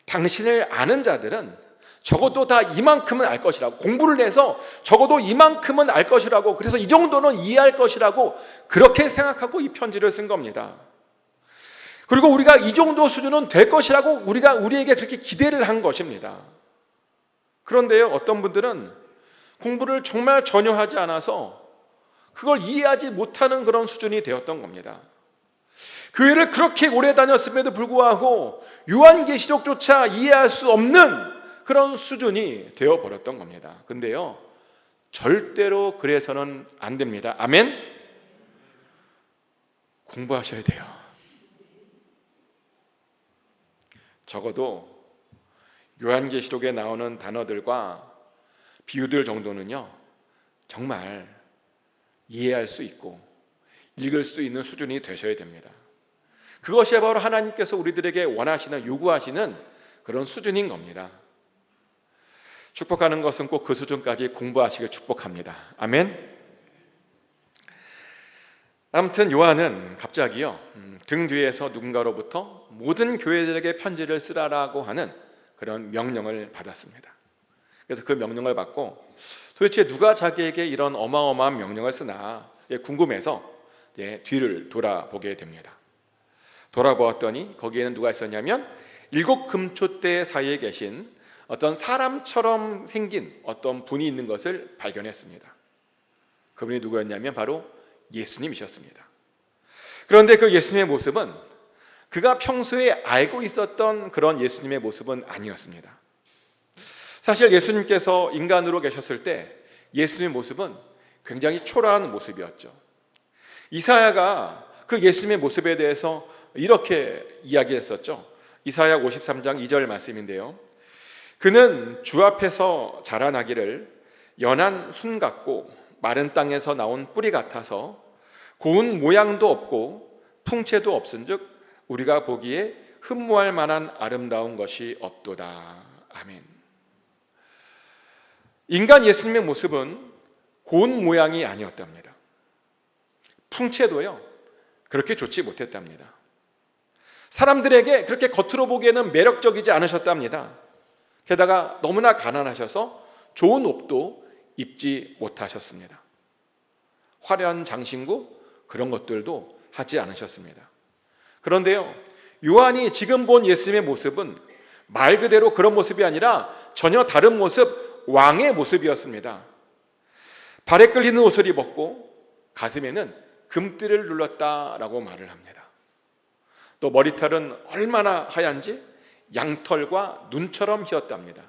당신을 아는 자들은 적어도 다 이만큼은 알 것이라고, 공부를 해서 적어도 이만큼은 알 것이라고, 그래서 이 정도는 이해할 것이라고 그렇게 생각하고 이 편지를 쓴 겁니다. 그리고 우리가 이 정도 수준은 될 것이라고 우리에게 그렇게 기대를 한 것입니다. 그런데요, 어떤 분들은 공부를 정말 전혀 하지 않아서 그걸 이해하지 못하는 그런 수준이 되었던 겁니다. 교회를 그렇게 오래 다녔음에도 불구하고 요한계시록조차 이해할 수 없는 그런 수준이 되어버렸던 겁니다. 근데요, 절대로 그래서는 안 됩니다. 아멘? 공부하셔야 돼요. 적어도 요한계시록에 나오는 단어들과 비유들 정도는요, 정말 이해할 수 있고 읽을 수 있는 수준이 되셔야 됩니다. 그것이 바로 하나님께서 우리들에게 원하시는, 요구하시는 그런 수준인 겁니다. 축복하는 것은 꼭 그 수준까지 공부하시길 축복합니다. 아멘. 아무튼 요한은 갑자기요, 등 뒤에서 누군가로부터 모든 교회들에게 편지를 쓰라라고 하는 그런 명령을 받았습니다. 그래서 그 명령을 받고 도대체 누가 자기에게 이런 어마어마한 명령을 쓰나 궁금해서 뒤를 돌아보게 됩니다. 돌아보았더니 거기에는 누가 있었냐면 7 금초대 사이에 계신 어떤 사람처럼 생긴 어떤 분이 있는 것을 발견했습니다. 그분이 누구였냐면 바로 예수님이셨습니다. 그런데 그 예수님의 모습은 그가 평소에 알고 있었던 그런 예수님의 모습은 아니었습니다. 사실 예수님께서 인간으로 계셨을 때 예수님의 모습은 굉장히 초라한 모습이었죠. 이사야가 그 예수님의 모습에 대해서 이렇게 이야기했었죠. 이사야 53장 2절 말씀인데요, 그는 주 앞에서 자라나기를 연한 순 같고 마른 땅에서 나온 뿌리 같아서 고운 모양도 없고 풍채도 없은즉 우리가 보기에 흠모할 만한 아름다운 것이 없도다. 아멘. 인간 예수님의 모습은 고운 모양이 아니었답니다. 풍채도요, 그렇게 좋지 못했답니다. 사람들에게 그렇게 겉으로 보기에는 매력적이지 않으셨답니다. 게다가 너무나 가난하셔서 좋은 옷도 입지 못하셨습니다. 화려한 장신구 그런 것들도 하지 않으셨습니다. 그런데요, 요한이 지금 본 예수님의 모습은 말 그대로 그런 모습이 아니라 전혀 다른 모습, 왕의 모습이었습니다. 발에 끌리는 옷을 입었고 가슴에는 금띠를 눌렀다라고 말을 합니다. 또 머리털은 얼마나 하얀지 양털과 눈처럼 희었답니다.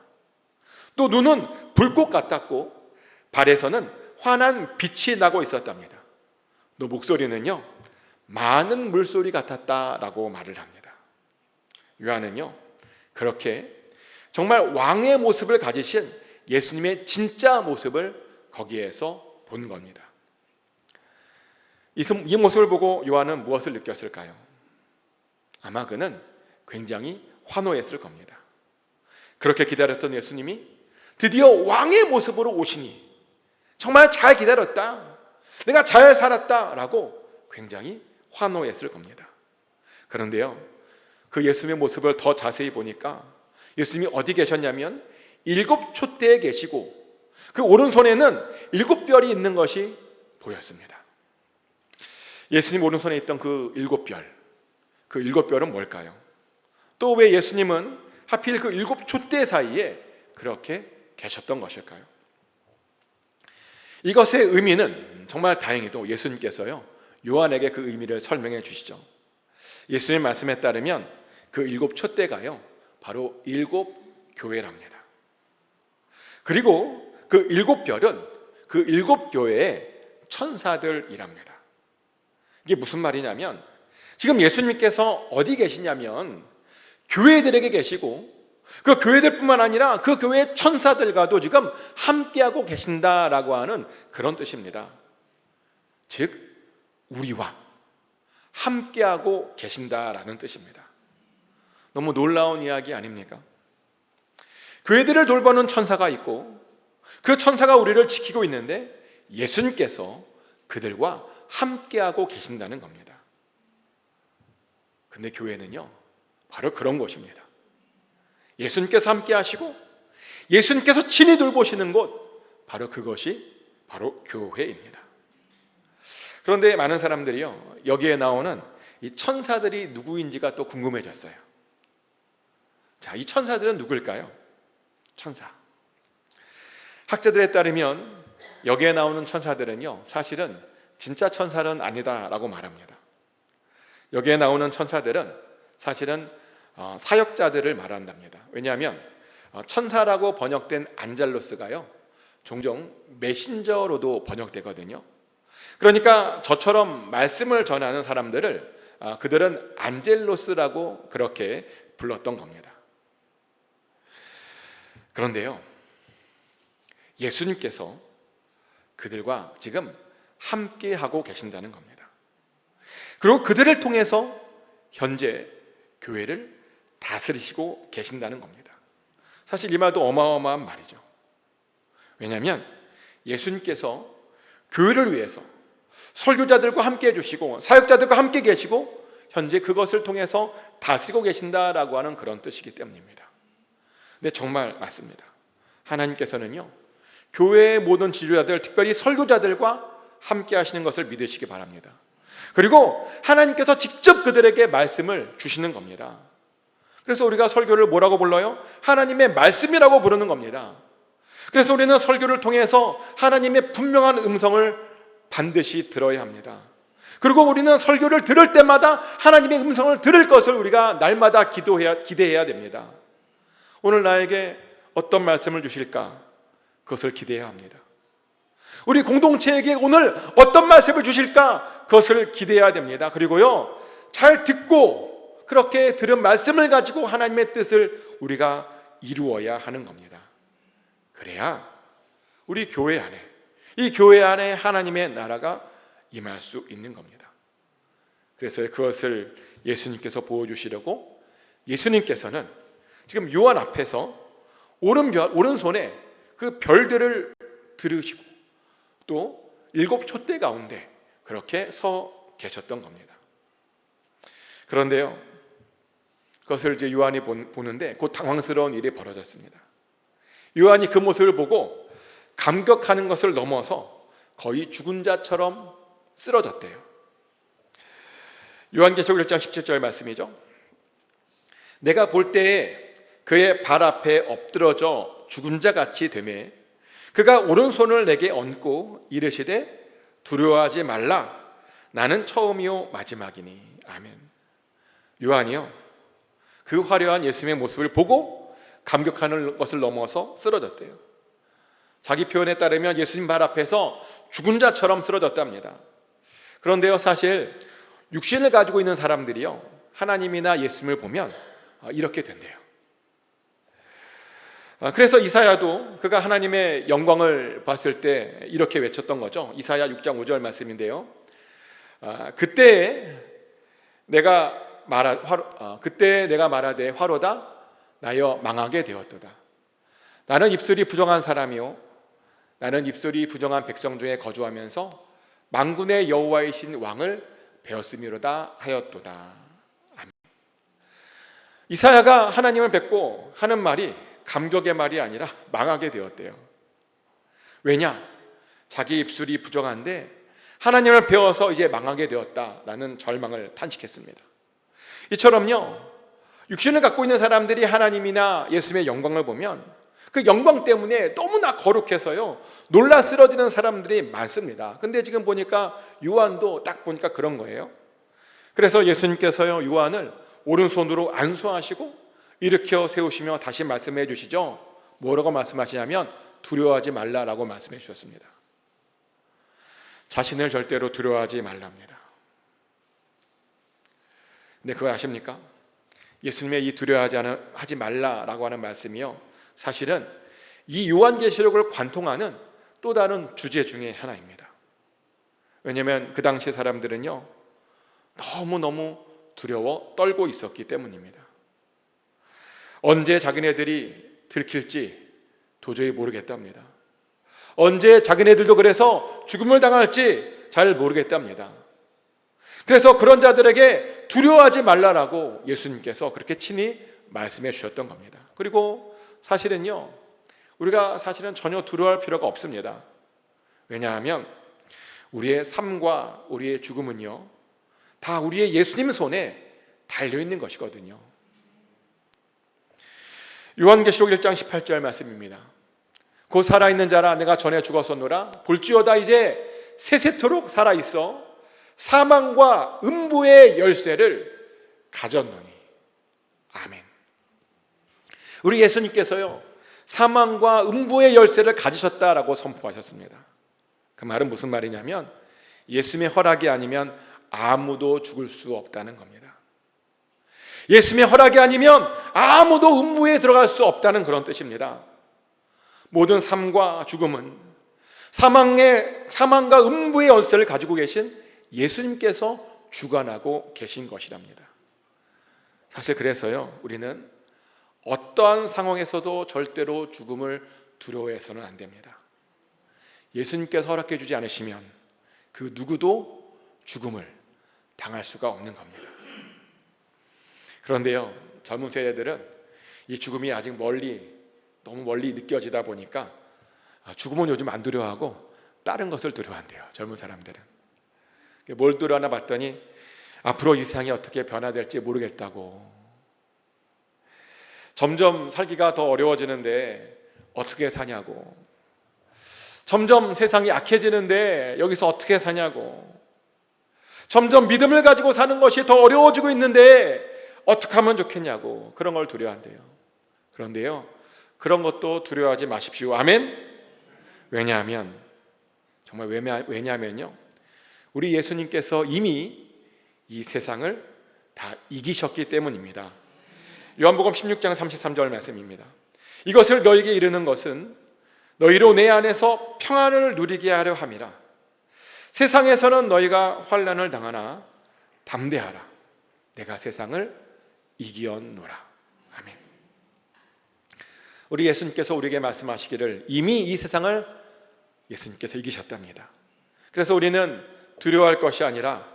또 눈은 불꽃 같았고 발에서는 환한 빛이 나고 있었답니다. 또 목소리는요, 많은 물소리 같았다라고 말을 합니다. 요한은요, 그렇게 정말 왕의 모습을 가지신 예수님의 진짜 모습을 거기에서 본 겁니다. 이 모습을 보고 요한은 무엇을 느꼈을까요? 아마 그는 굉장히 환호했을 겁니다. 그렇게 기다렸던 예수님이 드디어 왕의 모습으로 오시니 정말 잘 기다렸다, 내가 잘 살았다 라고 굉장히 환호했을 겁니다. 그런데요, 그 예수님의 모습을 더 자세히 보니까 예수님이 어디 계셨냐면 7 촛대에 계시고 그 오른손에는 7 별이 있는 것이 보였습니다. 예수님 오른손에 있던 그 7별, 그 7별은 뭘까요? 또 왜 예수님은 하필 그 7촛대 사이에 그렇게 계셨던 것일까요? 이것의 의미는 정말 다행히도 예수님께서요 요한에게 그 의미를 설명해 주시죠. 예수님 말씀에 따르면 그 7촛대가요 바로 7교회랍니다. 그리고 그 7별은 그 7교회의 천사들이랍니다. 이게 무슨 말이냐면 지금 예수님께서 어디 계시냐면 교회들에게 계시고 그 교회들뿐만 아니라 그 교회의 천사들과도 지금 함께하고 계신다라고 하는 그런 뜻입니다. 즉 우리와 함께하고 계신다라는 뜻입니다. 너무 놀라운 이야기 아닙니까? 교회들을 돌보는 천사가 있고 그 천사가 우리를 지키고 있는데 예수님께서 그들과 함께하고 계신다는 겁니다. 근데 교회는요 바로 그런 곳입니다. 예수님께서 함께 하시고 예수님께서 친히 돌보시는 곳, 바로 그것이 바로 교회입니다. 그런데 많은 사람들이요 여기에 나오는 이 천사들이 누구인지가 또 궁금해졌어요. 자, 이 천사들은 누굴까요? 천사. 학자들에 따르면 여기에 나오는 천사들은요 사실은 진짜 천사는 아니다라고 말합니다. 여기에 나오는 천사들은 사실은 사역자들을 말한답니다. 왜냐하면 천사라고 번역된 안젤로스가요 종종 메신저로도 번역되거든요. 그러니까 저처럼 말씀을 전하는 사람들을 그들은 안젤로스라고 그렇게 불렀던 겁니다. 그런데요 예수님께서 그들과 지금 함께하고 계신다는 겁니다. 그리고 그들을 통해서 현재 교회를 다스리시고 계신다는 겁니다. 사실 이 말도 어마어마한 말이죠. 왜냐하면 예수님께서 교회를 위해서 설교자들과 함께 해주시고 사역자들과 함께 계시고 현재 그것을 통해서 다스리고 계신다라고 하는 그런 뜻이기 때문입니다. 근데 정말 맞습니다. 하나님께서는요 교회의 모든 지도자들, 특별히 설교자들과 함께 하시는 것을 믿으시기 바랍니다. 그리고 하나님께서 직접 그들에게 말씀을 주시는 겁니다. 그래서 우리가 설교를 뭐라고 불러요? 하나님의 말씀이라고 부르는 겁니다. 그래서 우리는 설교를 통해서 하나님의 분명한 음성을 반드시 들어야 합니다. 그리고 우리는 설교를 들을 때마다 하나님의 음성을 들을 것을 우리가 날마다 기대해야 됩니다. 오늘 나에게 어떤 말씀을 주실까? 그것을 기대해야 합니다. 우리 공동체에게 오늘 어떤 말씀을 주실까? 그것을 기대해야 됩니다. 그리고요 잘 듣고 그렇게 들은 말씀을 가지고 하나님의 뜻을 우리가 이루어야 하는 겁니다. 그래야 우리 교회 안에, 이 교회 안에 하나님의 나라가 임할 수 있는 겁니다. 그래서 그것을 예수님께서 보여주시려고 예수님께서는 지금 요한 앞에서 오른손에 그 별들을 들으시고 또 7촛대 가운데 그렇게 서 계셨던 겁니다. 그런데요 그것을 이제 요한이 보는데 곧 당황스러운 일이 벌어졌습니다. 요한이 그 모습을 보고 감격하는 것을 넘어서 거의 죽은 자처럼 쓰러졌대요. 요한계시록 1장 17절 말씀이죠. 내가 볼 때에 그의 발 앞에 엎드러져 죽은 자같이 되매 그가 오른손을 내게 얹고 이르시되 두려워하지 말라 나는 처음이요 마지막이니. 아멘. 요한이요 그 화려한 예수님의 모습을 보고 감격하는 것을 넘어서 쓰러졌대요. 자기 표현에 따르면 예수님 발 앞에서 죽은 자처럼 쓰러졌답니다. 그런데요 사실 육신을 가지고 있는 사람들이요 하나님이나 예수님을 보면 이렇게 된대요. 그래서 이사야도 그가 하나님의 영광을 봤을 때 이렇게 외쳤던 거죠. 이사야 6장 5절 말씀인데요. 그때 내가 말하되 화로다 나여 망하게 되었도다. 나는 입술이 부정한 사람이요 나는 입술이 부정한 백성 중에 거주하면서 만군의 여호와이신 왕을 배웠음이로다 하였도다. 아멘. 이사야가 하나님을 뵙고 하는 말이 감격의 말이 아니라 망하게 되었대요. 왜냐? 자기 입술이 부정한데 하나님을 배워서 이제 망하게 되었다라는 절망을 탄식했습니다. 이처럼요, 육신을 갖고 있는 사람들이 하나님이나 예수님의 영광을 보면 그 영광 때문에 너무나 거룩해서요 놀라 쓰러지는 사람들이 많습니다. 근데 지금 보니까 요한도 딱 보니까 그런 거예요. 그래서 예수님께서요 요한을 오른손으로 안수하시고 일으켜 세우시며 다시 말씀해 주시죠. 뭐라고 말씀하시냐면 두려워하지 말라라고 말씀해 주셨습니다. 자신을 절대로 두려워하지 말랍니다. 근데 그거 아십니까? 예수님의 이 두려워하지 말라라고 하는 말씀이요, 사실은 이 요한계시록을 관통하는 또 다른 주제 중에 하나입니다. 왜냐하면 그 당시 사람들은요 너무너무 두려워 떨고 있었기 때문입니다. 언제 자기네들이 들킬지 도저히 모르겠답니다. 언제 자기네들도 그래서 죽음을 당할지 잘 모르겠답니다. 그래서 그런 자들에게 두려워하지 말라라고 예수님께서 그렇게 친히 말씀해 주셨던 겁니다. 그리고 사실은요, 우리가 사실은 전혀 두려워할 필요가 없습니다. 왜냐하면 우리의 삶과 우리의 죽음은요 다 우리의 예수님 손에 달려있는 것이거든요. 요한계시록 1장 18절 말씀입니다. 곧 살아있는 자라 내가 전에 죽었었노라 볼지어다 이제 세세토록 살아있어 사망과 음부의 열쇠를 가졌노니. 아멘. 우리 예수님께서요 사망과 음부의 열쇠를 가지셨다라고 선포하셨습니다. 그 말은 무슨 말이냐면 예수님의 허락이 아니면 아무도 죽을 수 없다는 겁니다. 예수님의 허락이 아니면 아무도 음부에 들어갈 수 없다는 그런 뜻입니다. 모든 삶과 죽음은 사망과 음부의 열쇠를 가지고 계신 예수님께서 주관하고 계신 것이랍니다. 사실 그래서요 우리는 어떠한 상황에서도 절대로 죽음을 두려워해서는 안 됩니다. 예수님께서 허락해 주지 않으시면 그 누구도 죽음을 당할 수가 없는 겁니다. 그런데요 젊은 세대들은 이 죽음이 아직 너무 멀리 느껴지다 보니까 죽음은 요즘 안 두려워하고 다른 것을 두려워한대요. 젊은 사람들은 뭘 두려워하나 봤더니 앞으로 이 세상이 어떻게 변화될지 모르겠다고, 점점 살기가 더 어려워지는데 어떻게 사냐고, 점점 세상이 약해지는데 여기서 어떻게 사냐고, 점점 믿음을 가지고 사는 것이 더 어려워지고 있는데 어떻게 하면 좋겠냐고, 그런 걸 두려워한대요. 그런데요 그런 것도 두려워하지 마십시오. 아멘. 왜냐하면 정말 왜냐하면요 우리 예수님께서 이미 이 세상을 다 이기셨기 때문입니다. 요한복음 16장 33절 말씀입니다. 이것을 너희에게 이르는 것은 너희로 내 안에서 평안을 누리게 하려 함이라. 세상에서는 너희가 환난을 당하나 담대하라. 내가 세상을 이기었노라. 아멘. 우리 예수님께서 우리에게 말씀하시기를 이미 이 세상을 예수님께서 이기셨답니다. 그래서 우리는 두려워할 것이 아니라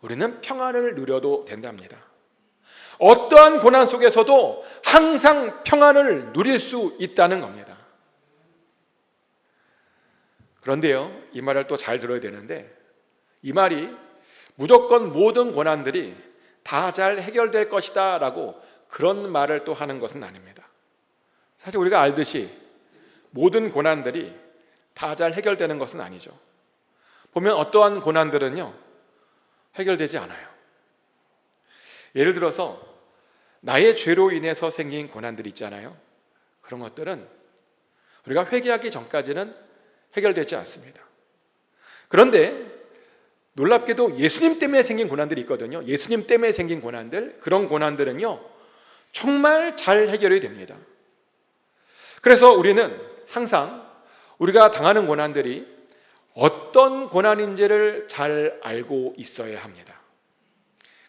우리는 평안을 누려도 된답니다. 어떠한 고난 속에서도 항상 평안을 누릴 수 있다는 겁니다. 그런데요 이 말을 또 잘 들어야 되는데, 이 말이 무조건 모든 고난들이 다 잘 해결될 것이다 라고 그런 말을 또 하는 것은 아닙니다. 사실 우리가 알듯이 모든 고난들이 다 잘 해결되는 것은 아니죠. 보면 어떠한 고난들은요 해결되지 않아요. 예를 들어서 나의 죄로 인해서 생긴 고난들이 있잖아요. 그런 것들은 우리가 회개하기 전까지는 해결되지 않습니다. 그런데 놀랍게도 예수님 때문에 생긴 고난들이 있거든요. 예수님 때문에 생긴 고난들, 그런 고난들은요 정말 잘 해결이 됩니다. 그래서 우리는 항상 우리가 당하는 고난들이 어떤 고난인지를 잘 알고 있어야 합니다.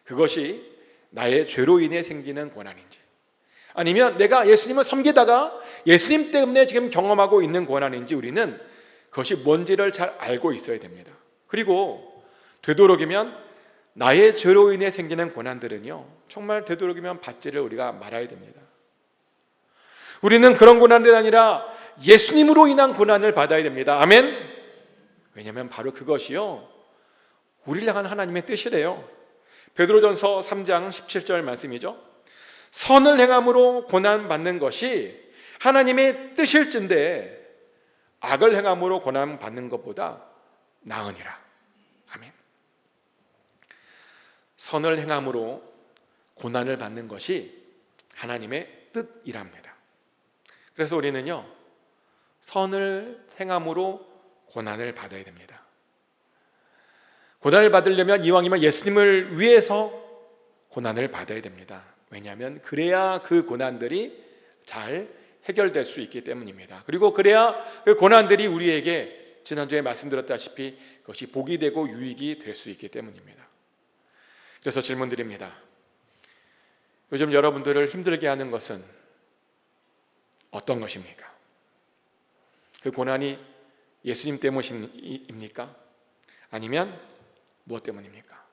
그것이 나의 죄로 인해 생기는 고난인지, 아니면 내가 예수님을 섬기다가 예수님 때문에 지금 경험하고 있는 고난인지, 우리는 그것이 뭔지를 잘 알고 있어야 됩니다. 그리고 되도록이면 나의 죄로 인해 생기는 고난들은요 정말 되도록이면 받지를 우리가 말아야 됩니다. 우리는 그런 고난들이 아니라 예수님으로 인한 고난을 받아야 됩니다. 아멘. 왜냐하면 바로 그것이요 우리를 향한 하나님의 뜻이래요. 베드로전서 3장 17절 말씀이죠. 선을 행함으로 고난받는 것이 하나님의 뜻일진데 악을 행함으로 고난받는 것보다 나으니라. 아멘. 선을 행함으로 고난을 받는 것이 하나님의 뜻이랍니다. 그래서 우리는요, 선을 행함으로 고난을 받아야 됩니다. 고난을 받으려면 이왕이면 예수님을 위해서 고난을 받아야 됩니다. 왜냐하면 그래야 그 고난들이 잘 해결될 수 있기 때문입니다. 그리고 그래야 그 고난들이 우리에게 지난주에 말씀드렸다시피 그것이 복이 되고 유익이 될 수 있기 때문입니다. 그래서 질문드립니다. 요즘 여러분들을 힘들게 하는 것은 어떤 것입니까? 그 고난이 예수님 때문입니까? 아니면 무엇 때문입니까?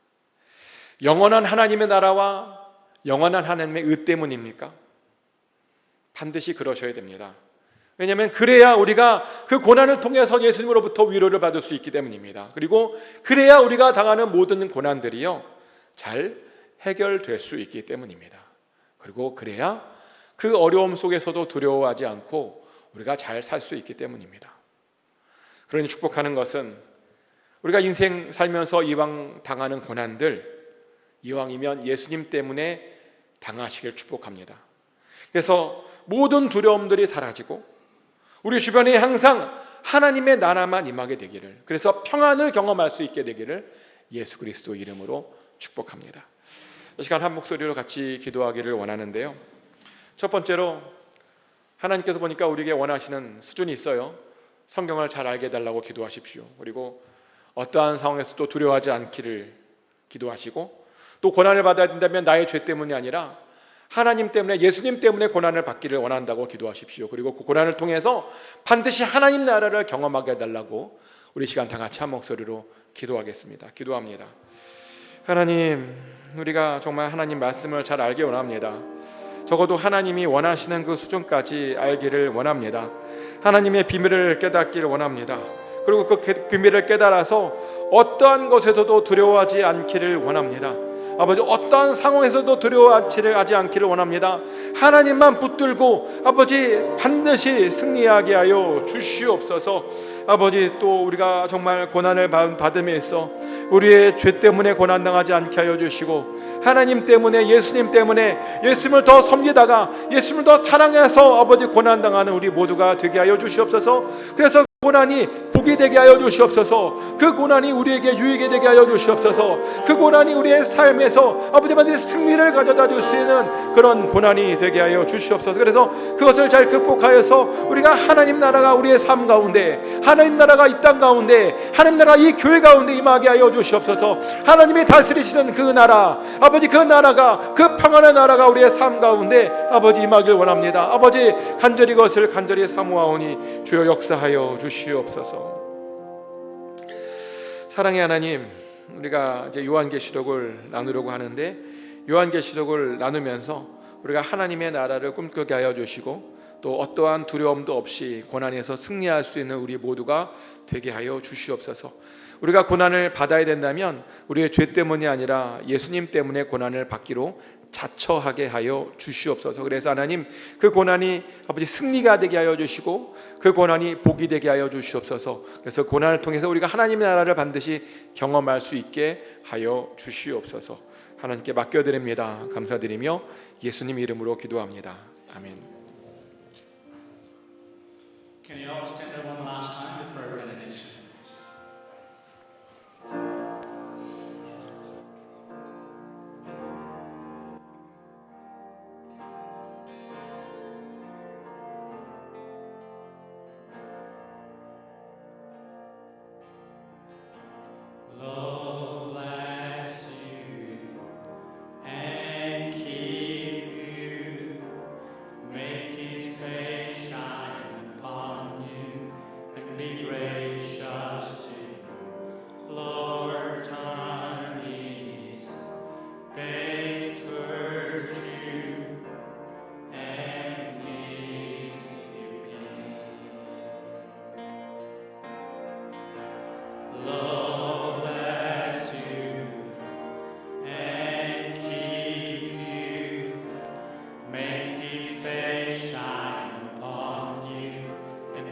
영원한 하나님의 나라와 영원한 하나님의 의 때문입니까? 반드시 그러셔야 됩니다. 왜냐하면 그래야 우리가 그 고난을 통해서 예수님으로부터 위로를 받을 수 있기 때문입니다. 그리고 그래야 우리가 당하는 모든 고난들이요, 잘 해결될 수 있기 때문입니다. 그리고 그래야 그 어려움 속에서도 두려워하지 않고 우리가 잘 살 수 있기 때문입니다. 그러니 축복하는 것은 우리가 인생 살면서 이왕 당하는 고난들, 이왕이면 예수님 때문에 당하시길 축복합니다. 그래서 모든 두려움들이 사라지고 우리 주변에 항상 하나님의 나라만 임하게 되기를, 그래서 평안을 경험할 수 있게 되기를 예수 그리스도 이름으로 축복합니다. 이 시간 한 목소리로 같이 기도하기를 원하는데요, 첫 번째로 하나님께서 보니까 우리에게 원하시는 수준이 있어요. 성경을 잘 알게 해달라고 기도하십시오. 그리고 어떠한 상황에서도 두려워하지 않기를 기도하시고, 또 고난을 받아야 된다면 나의 죄 때문이 아니라 하나님 때문에, 예수님 때문에 고난을 받기를 원한다고 기도하십시오. 그리고 그 고난을 통해서 반드시 하나님 나라를 경험하게 해달라고 우리 시간 다 같이 한 목소리로 기도하겠습니다. 기도합니다. 하나님, 우리가 정말 하나님 말씀을 잘 알기 원합니다. 적어도 하나님이 원하시는 그 수준까지 알기를 원합니다. 하나님의 비밀을 깨닫기를 원합니다. 그리고 그 비밀을 깨달아서 어떠한 것에서도 두려워하지 않기를 원합니다. 아버지, 어떠한 상황에서도 두려워하지 않기를 원합니다. 하나님만 붙들고 아버지 반드시 승리하게 하여 주시옵소서. 아버지, 또 우리가 정말 고난을 받음에 있어 우리의 죄 때문에 고난당하지 않게 하여 주시고, 하나님 때문에, 예수님 때문에 예수님을 더 섬기다가 예수님을 더 사랑해서 아버지 고난당하는 우리 모두가 되게 하여 주시옵소서. 그래서 고난이 복이 되게 하여 주시옵소서. 그 고난이 우리에게 유익이 되게 하여 주시옵소서. 그 고난이 우리의 삶에서 아버지 반드시 승리를 가져다 줄 수 있는 그런 고난이 되게 하여 주시옵소서. 그래서 그것을 잘 극복하여서 우리가 하나님 나라가 우리의 삶 가운데, 하나님 나라가 이 땅 가운데, 하나님 나라 이 교회 가운데 임하게 하여 주시옵소서. 하나님이 다스리시는 그 나라, 아버지 그 나라가, 그 평안의 나라가 우리의 삶 가운데 아버지 임하길 원합니다. 아버지, 간절히 그것을 간절히 사모하오니 주여 역사하여 주시옵소서. 사랑의 하나님, 우리가 이제 요한계시록을 나누려고 하는데, 요한계시록을 나누면서 우리가 하나님의 나라를 꿈꾸게 하여 주시고, 또 어떠한 두려움도 없이 고난에서 승리할 수 있는 우리 모두가 되게 하여 주시옵소서. 우리가 고난을 받아야 된다면 우리의 죄 때문이 아니라 예수님 때문에 고난을 받기로 자처하게 하여 주시옵소서. 그래서 하나님, 그 고난이 아버지 승리가 되게 하여 주시고 그 고난이 복이 되게 하여 주시옵소서. 그래서 고난을 통해서 우리가 하나님의 나라를 반드시 경험할 수 있게 하여 주시옵소서. 하나님께 맡겨드립니다. 감사드리며 예수님 이름으로 기도합니다. 아멘. Can you all stand up one last time for our benediction? Lord bless you and keep you, make His face shine upon you and be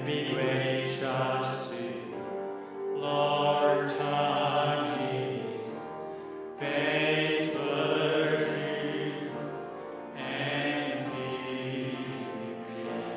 be gracious to you. Lord, turn his face towards you and give you peace.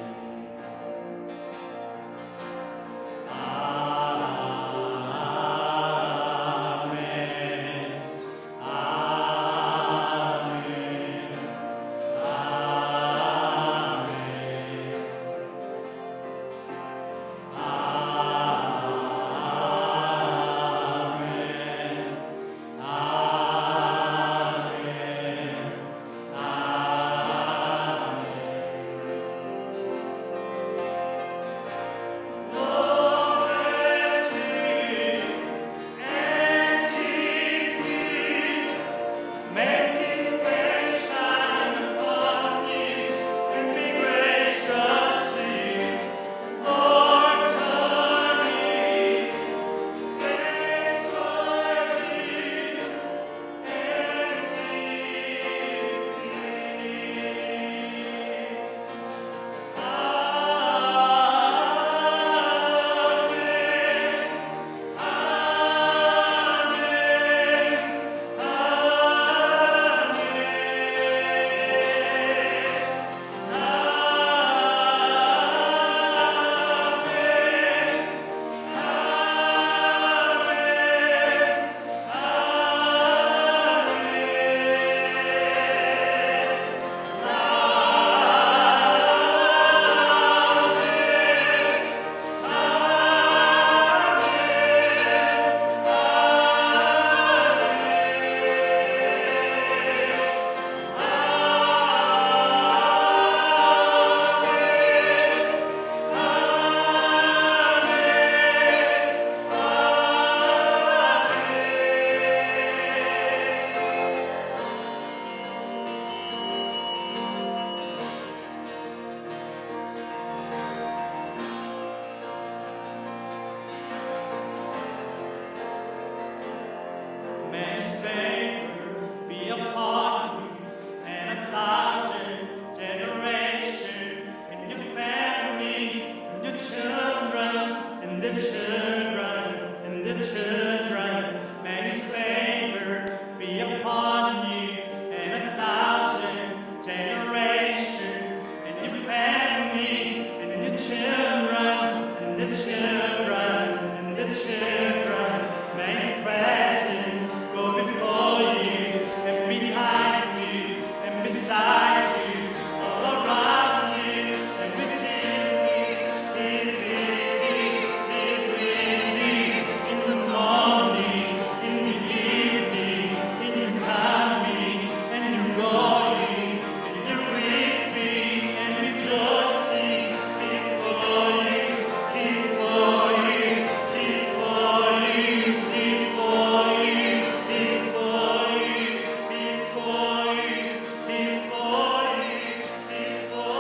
May his favor be upon you and 1,000 generations in your family, and your children, and the children, and the children. May his favor be upon you and 1,000 generations in your family, and your children, and the children, and the children. May his presence go before you and behind you and beside you, all around you and within you. He's with you, he's with you in the morning, in the evening, in your coming and your going, and you're with me and rejoicing. He's for you, he's for you, he's for you, he's for you, he's for you, he's for you, he's for you, he's for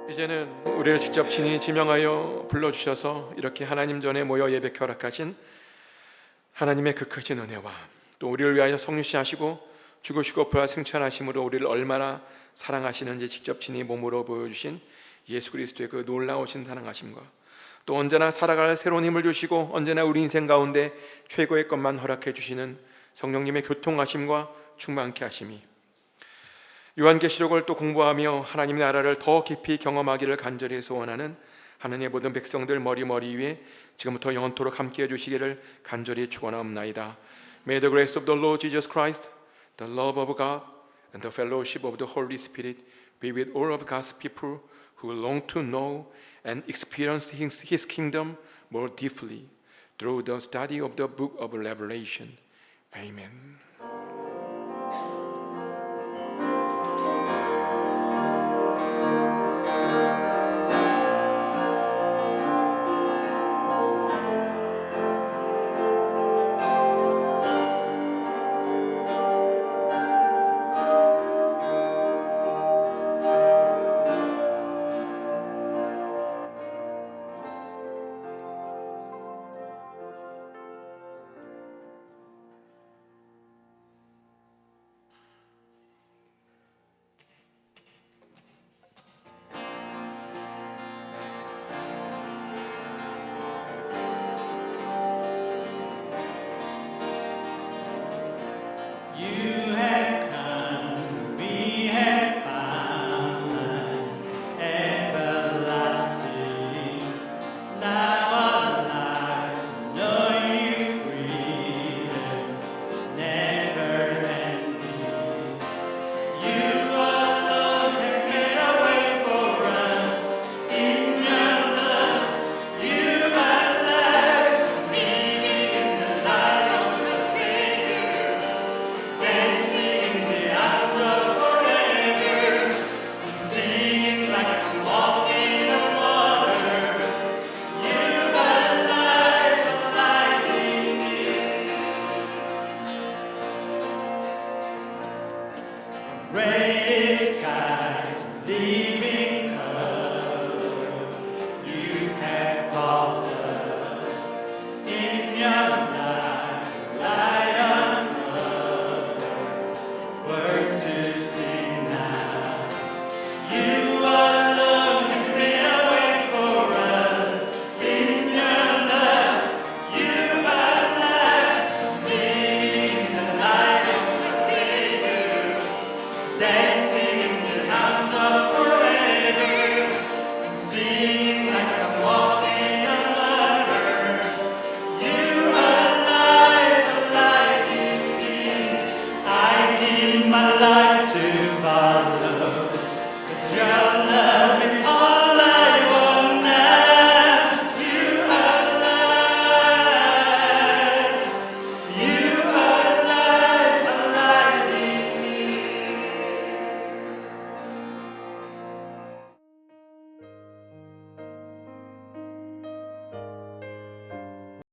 이제는 우리를 직접 친히 지명하여 불러주셔서 이렇게 하나님 전에 모여 예배 허락하신 하나님의 그 크신 은혜와 또 우리를 위하여 성육시하시고 죽으시고 부활 승천하심으로 우리를 얼마나 사랑하시는지 직접 친히 몸으로 보여주신 예수 그리스도의 그 놀라우신 사랑하심과 또 언제나 살아갈 새로운 힘을 주시고 언제나 우리 인생 가운데 최고의 것만 허락해 주시는 성령님의 교통하심과 충만케 하심이 요한계시록을 또 공부하며 하나님의 나라를 더 깊이 경험하기를 간절히 소원하는 하느님의 모든 백성들 머리 위에 지금부터 영원토록 함께해 주시기를 간절히 축원하옵나이다. May the grace of the Lord Jesus Christ, the love of God, and the fellowship of the Holy Spirit be with all of God's people who long to know and experience His kingdom more deeply through the study of the book of Revelation. Amen. gray sky, leaving color. You have called us in your light, light another word to sing now. You alone have made a way for us in your love. You are light, leading the light of the Savior. Day